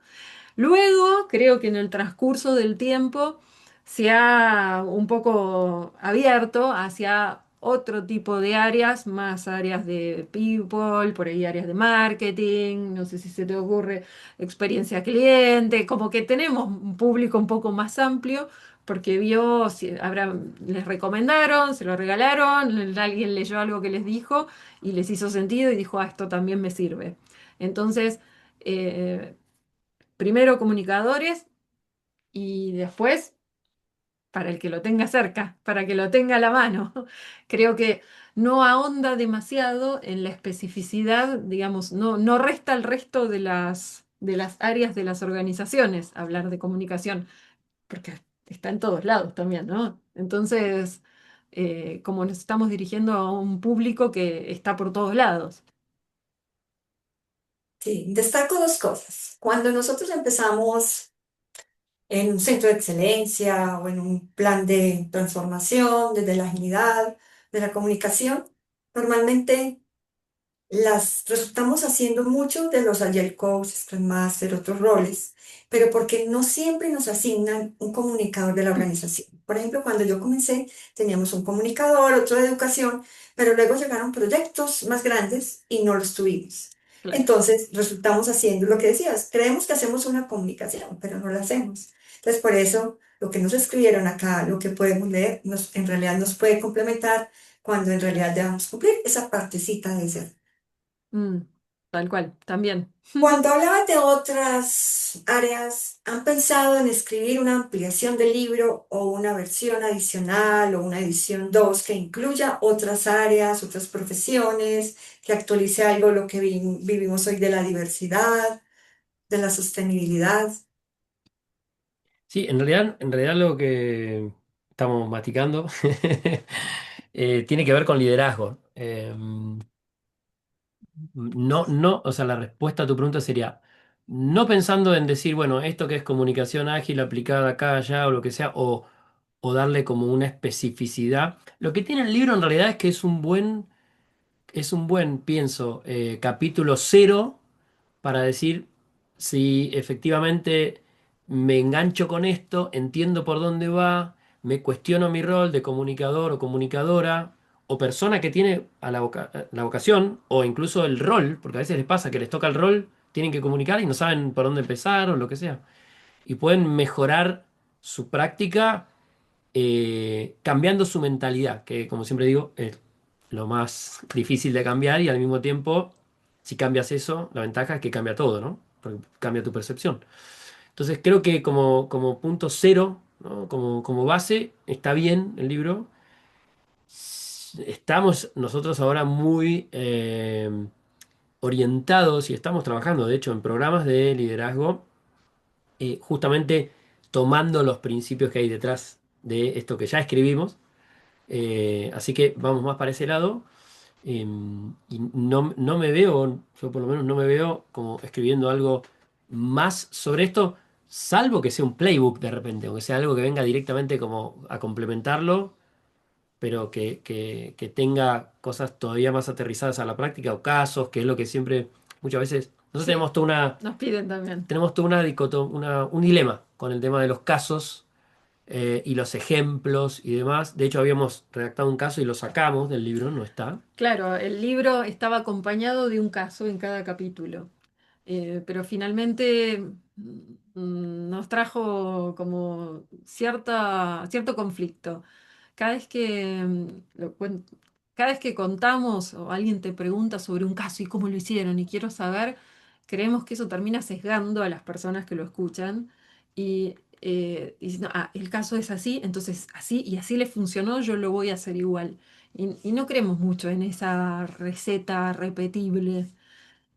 Luego, creo que en el transcurso del tiempo se ha un poco abierto hacia otro tipo de áreas, más áreas de people, por ahí áreas de marketing, no sé si se te ocurre experiencia cliente, como que tenemos un público un poco más amplio porque vio, si les recomendaron, se lo regalaron, alguien leyó algo que les dijo y les hizo sentido y dijo, esto también me sirve. Entonces, eh, primero comunicadores y después para el que lo tenga cerca, para que lo tenga a la mano. Creo que no ahonda demasiado en la especificidad, digamos, no resta el resto de las áreas de las organizaciones hablar de comunicación, porque está en todos lados también, ¿no? Entonces, como nos estamos dirigiendo a un público que está por todos lados. Sí, destaco dos cosas. Cuando nosotros empezamos en un centro de excelencia o en un plan de transformación desde la agilidad, de la comunicación, normalmente las resultamos haciendo mucho de los Agile Coach, Scrum Master, otros roles, pero porque no siempre nos asignan un comunicador de la organización. Por ejemplo, cuando yo comencé, teníamos un comunicador, otro de educación, pero luego llegaron proyectos más grandes y no los tuvimos. Claro. Entonces, resultamos haciendo lo que decías, creemos que hacemos una comunicación, pero no la hacemos. Entonces, por eso, lo que nos escribieron acá, lo que podemos leer, en realidad nos puede complementar cuando en realidad debamos cumplir esa partecita de ser. Mm. tal cual, también. Cuando hablabas de otras áreas, ¿han pensado en escribir una ampliación del libro o una versión adicional o una edición 2 que incluya otras áreas, otras profesiones, que actualice algo lo que vivimos hoy de la diversidad, de la sostenibilidad? Sí, en realidad lo que estamos masticando tiene que ver con liderazgo. No, o sea, la respuesta a tu pregunta sería, no pensando en decir, bueno, esto que es comunicación ágil aplicada acá, allá o lo que sea, o darle como una especificidad. Lo que tiene el libro en realidad es que es un buen, pienso, capítulo cero para decir si efectivamente me engancho con esto, entiendo por dónde va, me cuestiono mi rol de comunicador o comunicadora o persona que tiene la vocación o incluso el rol, porque a veces les pasa que les toca el rol, tienen que comunicar y no saben por dónde empezar o lo que sea. Y pueden mejorar su práctica cambiando su mentalidad, que como siempre digo, es lo más difícil de cambiar y al mismo tiempo, si cambias eso, la ventaja es que cambia todo, ¿no? Porque cambia tu percepción. Entonces creo que como punto cero, ¿no? Como base, está bien el libro. Estamos nosotros ahora muy orientados y estamos trabajando, de hecho, en programas de liderazgo, justamente tomando los principios que hay detrás de esto que ya escribimos. Así que vamos más para ese lado. Y no me veo, yo por lo menos no me veo como escribiendo algo más sobre esto, salvo que sea un playbook de repente, o que sea algo que venga directamente como a complementarlo, pero que tenga cosas todavía más aterrizadas a la práctica o casos, que es lo que siempre, muchas veces, nosotros Sí, nos piden también. tenemos toda un dilema con el tema de los casos y los ejemplos y demás. De hecho, habíamos redactado un caso y lo sacamos del libro, no está. Claro, el libro estaba acompañado de un caso en cada capítulo. Pero finalmente nos trajo como cierto conflicto. Cada vez que, cada vez que contamos o alguien te pregunta sobre un caso y cómo lo hicieron y quiero saber, creemos que eso termina sesgando a las personas que lo escuchan y diciendo, ah, el caso es así, entonces así y así le funcionó, yo lo voy a hacer igual. Y no creemos mucho en esa receta repetible.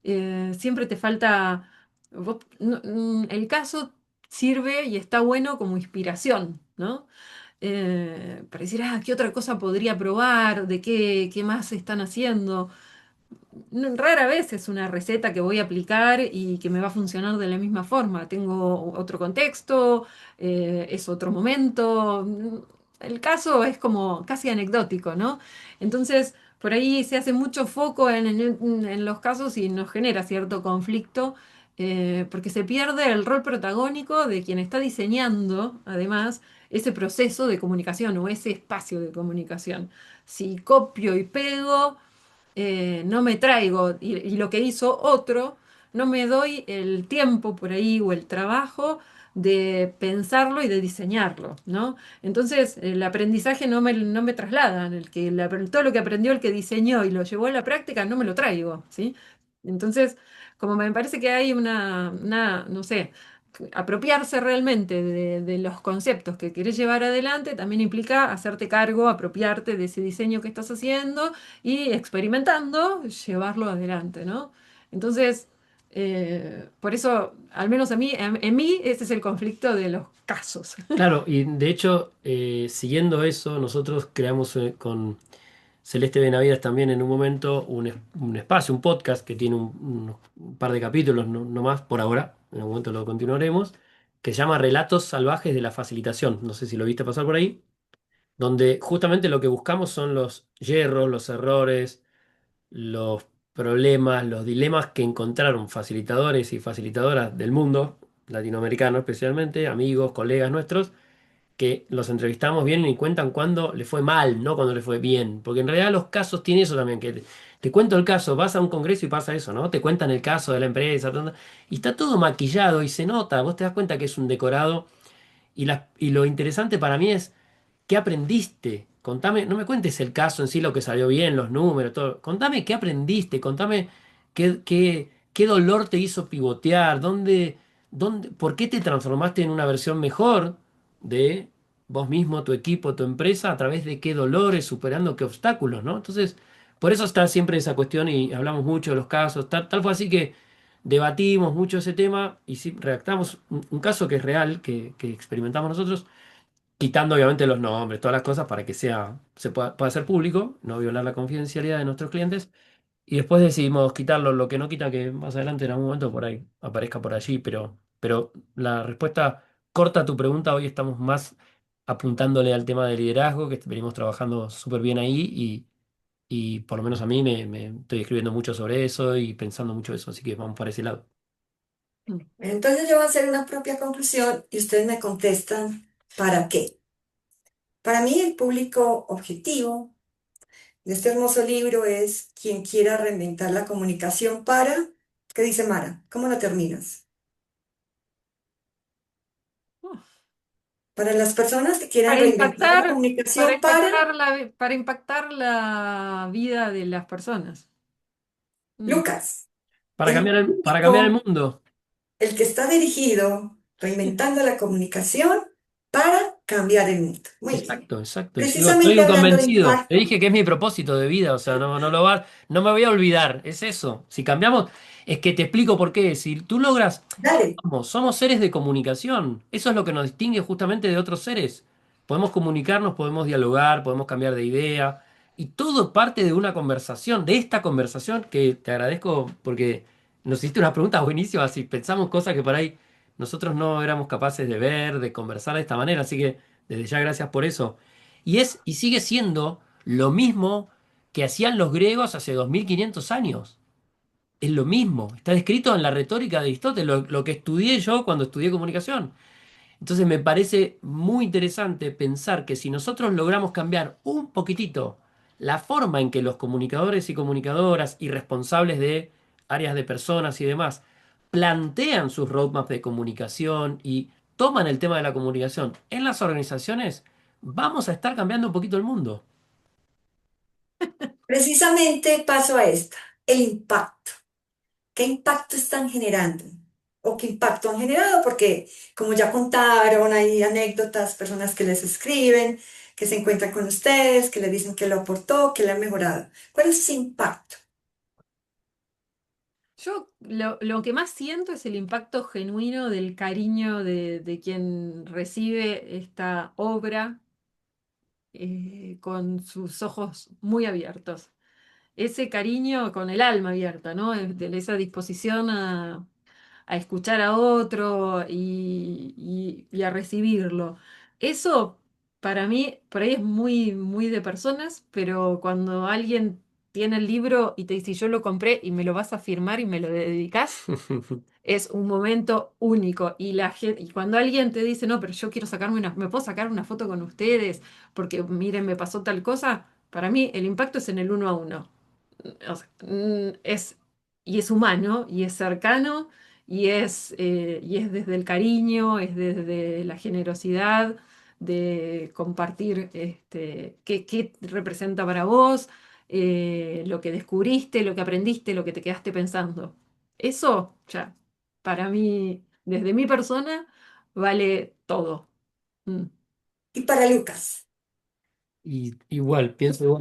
Siempre te falta, el caso sirve y está bueno como inspiración, ¿no? Para decir, ah, ¿qué otra cosa podría probar? ¿De qué más están haciendo? Rara vez es una receta que voy a aplicar y que me va a funcionar de la misma forma. Tengo otro contexto, es otro momento. El caso es como casi anecdótico, ¿no? Entonces, por ahí se hace mucho foco en los casos y nos genera cierto conflicto, porque se pierde el rol protagónico de quien está diseñando, además, ese proceso de comunicación o ese espacio de comunicación. Si copio y pego no me traigo y lo que hizo otro, no me doy el tiempo por ahí o el trabajo de pensarlo y de diseñarlo, ¿no? Entonces, el aprendizaje no me traslada, todo lo que aprendió el que diseñó y lo llevó a la práctica, no me lo traigo, ¿sí? Entonces, como me parece que hay no sé, apropiarse realmente de los conceptos que querés llevar adelante, también implica hacerte cargo, apropiarte de ese diseño que estás haciendo y experimentando, llevarlo adelante, ¿no? Entonces, por eso, al menos en mí, ese es el conflicto de los casos. Claro, y de hecho, siguiendo eso, nosotros creamos con Celeste Benavides también en un momento un espacio, un podcast que tiene un par de capítulos, no más por ahora, en un momento lo continuaremos, que se llama Relatos Salvajes de la Facilitación. No sé si lo viste pasar por ahí, donde justamente lo que buscamos son los hierros, los errores, los problemas, los dilemas que encontraron facilitadores y facilitadoras del mundo, latinoamericano especialmente, amigos, colegas nuestros que los entrevistamos, vienen y cuentan cuando le fue mal, no cuando le fue bien. Porque en realidad los casos tienen eso también, que te cuento el caso, vas a un congreso y pasa eso, ¿no? Te cuentan el caso de la empresa, y está todo maquillado y se nota, vos te das cuenta que es un decorado. Y lo interesante para mí es, ¿qué aprendiste? Contame, no me cuentes el caso en sí, lo que salió bien, los números, todo. Contame qué aprendiste, contame qué dolor te hizo pivotear? ¿Por qué te transformaste en una versión mejor de vos mismo, tu equipo, tu empresa? ¿A través de qué dolores, superando qué obstáculos, ¿no? Entonces, por eso está siempre esa cuestión y hablamos mucho de los casos. Tal fue así que debatimos mucho ese tema y sí, redactamos un caso que es real, que experimentamos nosotros, quitando obviamente los nombres, todas las cosas para que pueda ser público, no violar la confidencialidad de nuestros clientes. Y después decidimos quitarlo, lo que no quita que más adelante en algún momento por ahí aparezca por allí, pero la respuesta corta a tu pregunta, hoy estamos más apuntándole al tema de liderazgo, que venimos trabajando súper bien ahí y por lo menos a mí me estoy escribiendo mucho sobre eso y pensando mucho eso, así que vamos para ese lado. Entonces yo voy a hacer una propia conclusión y ustedes me contestan, ¿para qué? Para mí el público objetivo de este hermoso libro es quien quiera reinventar la comunicación para, ¿qué dice Mara? ¿Cómo lo terminas? Para las personas que quieran Para reinventar la impactar, comunicación para para impactar la vida de las personas. Mm. Lucas, Para el cambiar el público, mundo. el que está dirigido, reinventando la comunicación para cambiar el mundo. Muy bien. Exacto, exacto. Y soy Precisamente un hablando de convencido. Te impacto, dije que es mi propósito de vida, o sea, no me voy a olvidar. Es eso. Si cambiamos, es que te explico por qué. Si tú logras, dale. somos seres de comunicación. Eso es lo que nos distingue justamente de otros seres. Podemos comunicarnos, podemos dialogar, podemos cambiar de idea. Y todo parte de una conversación, de esta conversación que te agradezco porque nos hiciste unas preguntas buenísimas y pensamos cosas que por ahí nosotros no éramos capaces de ver, de conversar de esta manera. Así que desde ya gracias por eso. Y sigue siendo lo mismo que hacían los griegos hace 2500 años. Es lo mismo, está descrito en la retórica de Aristóteles, lo que estudié yo cuando estudié comunicación. Entonces me parece muy interesante pensar que si nosotros logramos cambiar un poquitito la forma en que los comunicadores y comunicadoras y responsables de áreas de personas y demás plantean sus roadmaps de comunicación y toman el tema de la comunicación en las organizaciones, vamos a estar cambiando un poquito el mundo. Precisamente paso a esta, el impacto. ¿Qué impacto están generando? ¿O qué impacto han generado? Porque como ya contaron, hay anécdotas, personas que les escriben, que se encuentran con ustedes, que les dicen que lo aportó, que le ha mejorado. ¿Cuál es ese impacto? Yo lo que más siento es el impacto genuino del cariño de quien recibe esta obra con sus ojos muy abiertos. Ese cariño con el alma abierta, ¿no? De esa disposición a escuchar a otro y a recibirlo. Eso para mí, por ahí es muy, muy de personas, pero cuando alguien tiene el libro y te dice, yo lo compré y me lo vas a firmar y me lo dedicas, es un momento único. Y cuando alguien te dice, no, pero yo quiero me puedo sacar una foto con ustedes, porque miren, me pasó tal cosa, para mí el impacto es en el uno a uno. O sea, y es humano, y es cercano, y es desde el cariño, es desde la generosidad de compartir qué representa para vos, lo que descubriste, lo que aprendiste, lo que te quedaste pensando. Eso, ya, para mí, desde mi persona, vale todo. Mm. Y para Lucas. Y igual, pienso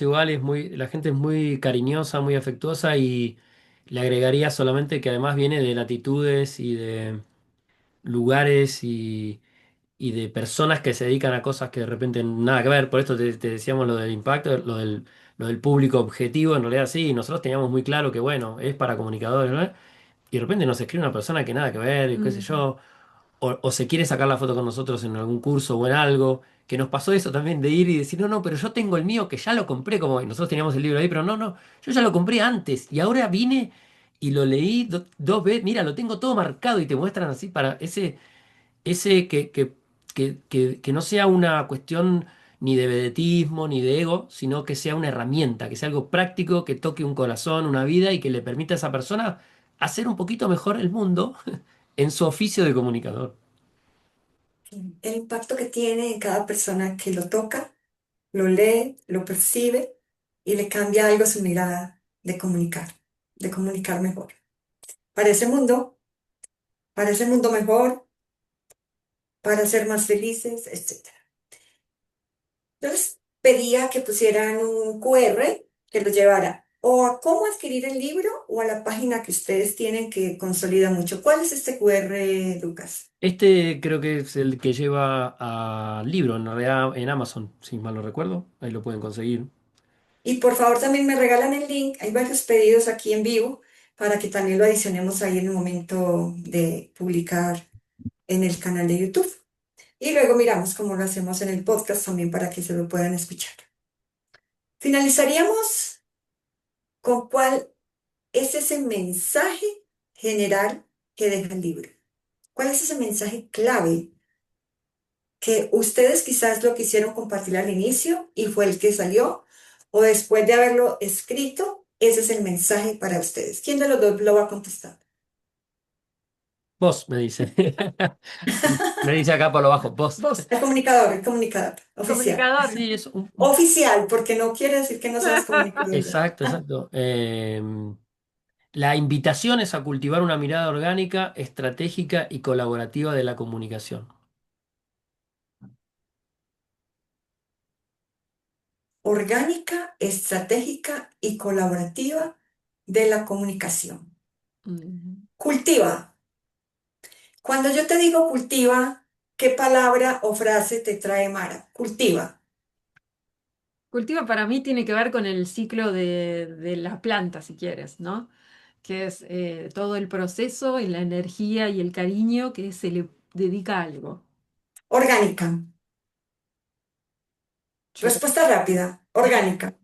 igual, la gente es muy cariñosa, muy afectuosa y le agregaría solamente que además viene de latitudes y de lugares y de personas que se dedican a cosas que de repente nada que ver. Por esto te decíamos lo del impacto, lo del público objetivo. En realidad sí, nosotros teníamos muy claro que bueno, es para comunicadores, ¿no? Y de repente nos escribe una persona que nada que ver, y qué sé Mm. yo, o se quiere sacar la foto con nosotros en algún curso o en algo. Que nos pasó eso también de ir y decir, no, no, pero yo tengo el mío que ya lo compré, como y nosotros teníamos el libro ahí, pero no, no, yo ya lo compré antes y ahora vine y lo leí dos veces, mira, lo tengo todo marcado y te muestran así para ese que no sea una cuestión ni de vedetismo ni de ego, sino que sea una herramienta, que sea algo práctico, que toque un corazón, una vida y que le permita a esa persona hacer un poquito mejor el mundo en su oficio de comunicador. El impacto que tiene en cada persona que lo toca, lo lee, lo percibe y le cambia algo a su mirada de comunicar. de comunicar mejor, para ese mundo, para ese mundo mejor, para ser más felices, etc. Yo les pedía que pusieran un QR que los llevara o a cómo adquirir el libro o a la página que ustedes tienen que consolida mucho. ¿Cuál es este QR, Lucas? Este creo que es el que lleva al libro, en realidad en Amazon, si mal no recuerdo. Ahí lo pueden conseguir. Y por favor también me regalan el link. Hay varios pedidos aquí en vivo para que también lo adicionemos ahí en el momento de publicar en el canal de YouTube. Y luego miramos cómo lo hacemos en el podcast también para que se lo puedan escuchar. Finalizaríamos con cuál es ese mensaje general que deja el libro. ¿Cuál es ese mensaje clave que ustedes quizás lo quisieron compartir al inicio y fue el que salió? O después de haberlo escrito, ese es el mensaje para ustedes. ¿Quién de los dos lo va a contestar? Vos, me dice. Me dice acá por lo bajo, vos. Vos, El comunicador, oficial. comunicador. Sí, Oficial, porque no quiere decir que no seas comunicador. exacto, exacto. La invitación es a cultivar una mirada orgánica, estratégica y colaborativa de la comunicación. Orgánica, estratégica y colaborativa de la comunicación. Mm. Cultiva. Cuando yo te digo cultiva, ¿qué palabra o frase te trae Mara? Cultiva. Cultiva para mí tiene que ver con el ciclo de la planta, si quieres, ¿no? Que es todo el proceso y la energía y el cariño que se le dedica a algo. Orgánica. Yo creo Respuesta rápida. Orgánica.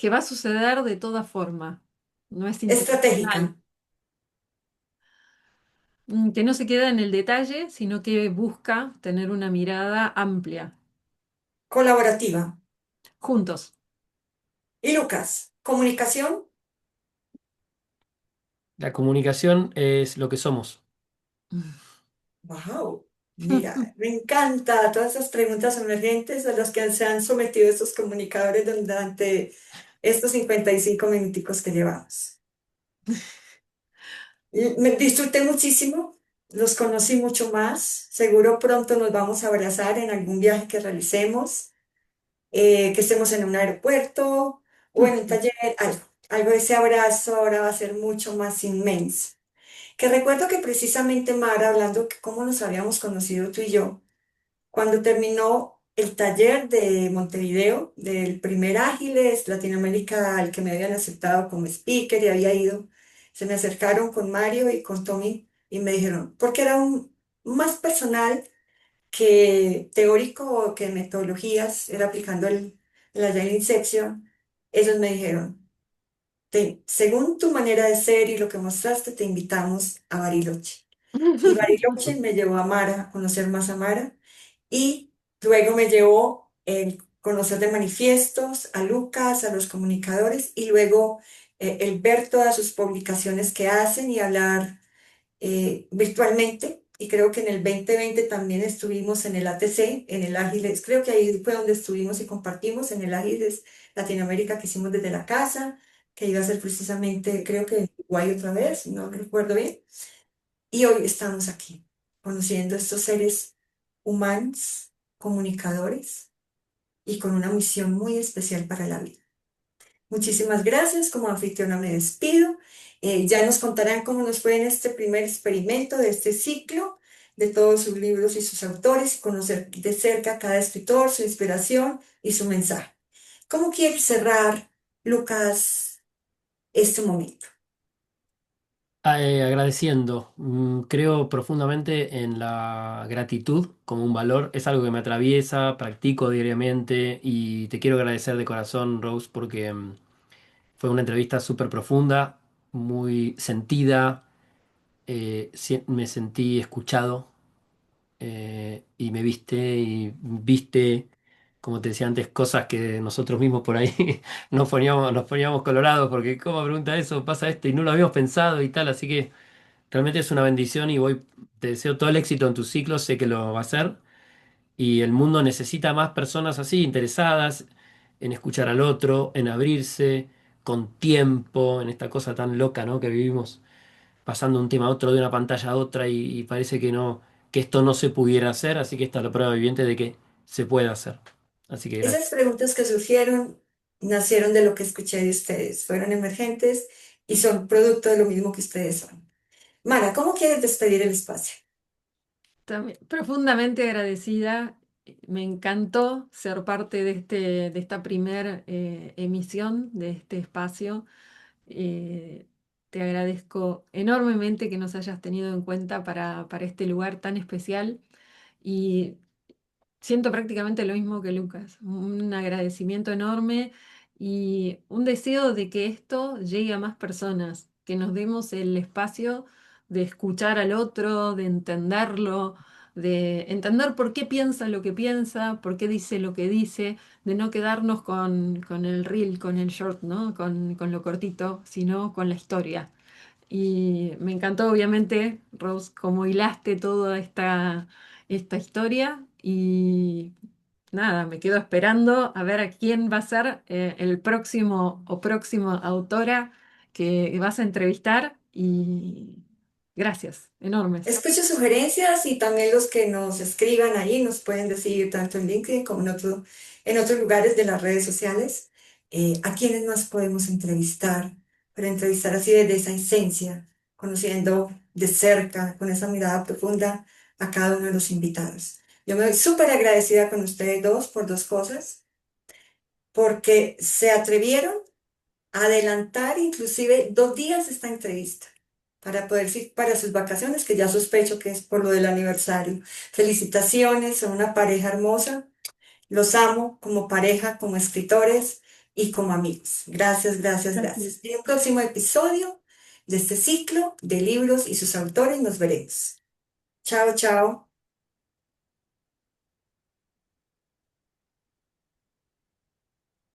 que va a suceder de toda forma, no es Estratégica. intencional. Que no se queda en el detalle, sino que busca tener una mirada amplia, Colaborativa. juntos. Y Lucas, comunicación. La comunicación es lo que somos. Wow. Mira, me encanta todas esas preguntas emergentes a las que se han sometido estos comunicadores durante estos 55 minuticos que llevamos. Y me disfruté muchísimo, los conocí mucho más. Seguro pronto nos vamos a abrazar en algún viaje que realicemos, que estemos en un aeropuerto o en un taller, algo de ese abrazo ahora va a ser mucho más inmenso. Que recuerdo que precisamente Mara, hablando que cómo nos habíamos conocido tú y yo, cuando terminó el taller de Montevideo, del primer Ágiles Latinoamérica al que me habían aceptado como speaker y había ido, se me acercaron con Mario y con Tommy y me dijeron, porque era un más personal que teórico, que metodologías, era aplicando el Agile Inception, ellos me dijeron, según tu manera de ser y lo que mostraste, te invitamos a Bariloche. Y Bariloche me llevó a Mara, a conocer más a Mara, y luego me llevó el conocer de manifiestos, a Lucas, a los comunicadores, y luego el ver todas sus publicaciones que hacen y hablar virtualmente. Y creo que en el 2020 también estuvimos en el ATC, en el Ágiles, creo que ahí fue donde estuvimos y compartimos en el Ágiles Latinoamérica que hicimos desde la casa, que iba a ser precisamente, creo que en Uruguay otra vez, no recuerdo bien. Y hoy estamos aquí, conociendo a estos seres humanos, comunicadores y con una misión muy especial para la vida. Muchísimas gracias, como anfitriona me despido. Ya nos contarán cómo nos fue en este primer experimento de este ciclo, de todos sus libros y sus autores, y conocer de cerca a cada escritor, su inspiración y su mensaje. ¿Cómo quieres cerrar, Lucas, este momento? Agradeciendo. Creo profundamente en la gratitud como un valor. Es algo que me atraviesa, practico diariamente y te quiero agradecer de corazón, Rose, porque fue una entrevista súper profunda, muy sentida. Me sentí escuchado y me viste y viste, como te decía antes, cosas que nosotros mismos por ahí nos poníamos colorados porque ¿cómo pregunta eso? Pasa esto y no lo habíamos pensado y tal, así que realmente es una bendición y te deseo todo el éxito en tu ciclo, sé que lo va a hacer y el mundo necesita más personas así, interesadas en escuchar al otro, en abrirse, con tiempo, en esta cosa tan loca, ¿no? Que vivimos pasando un tema a otro, de una pantalla a otra, y parece que no, que esto no se pudiera hacer, así que esta es la prueba viviente de que se puede hacer. Así que Esas gracias. preguntas que surgieron nacieron de lo que escuché de ustedes, fueron emergentes y son producto de lo mismo que ustedes son. Mara, ¿cómo quieres despedir el espacio? También profundamente agradecida. Me encantó ser parte de esta primer emisión de este espacio. Eh, Te agradezco enormemente que nos hayas tenido en cuenta para este lugar tan especial y siento prácticamente lo mismo que Lucas, un agradecimiento enorme y un deseo de que esto llegue a más personas, que nos demos el espacio de escuchar al otro, de entenderlo, de entender por qué piensa lo que piensa, por qué dice lo que dice, de no quedarnos con el reel, con el short, ¿no? Con lo cortito, sino con la historia. Y me encantó, obviamente, Rose, cómo hilaste toda esta historia. Y nada, me quedo esperando a ver a quién va a ser el próximo o próxima autora que vas a entrevistar. Y gracias, enormes. Escucho sugerencias y también los que nos escriban ahí nos pueden decir tanto en LinkedIn como en otros lugares de las redes sociales a quiénes más podemos entrevistar, pero entrevistar así desde esa esencia, conociendo de cerca, con esa mirada profunda a cada uno de los invitados. Yo me doy súper agradecida con ustedes dos por dos cosas, porque se atrevieron adelantar inclusive 2 días esta entrevista para poder ir para sus vacaciones, que ya sospecho que es por lo del aniversario. Felicitaciones, son una pareja hermosa. Los amo como pareja, como escritores y como amigos. Gracias, gracias, Gracias. gracias. En un próximo episodio de este ciclo de libros y sus autores nos veremos. Chao, chao.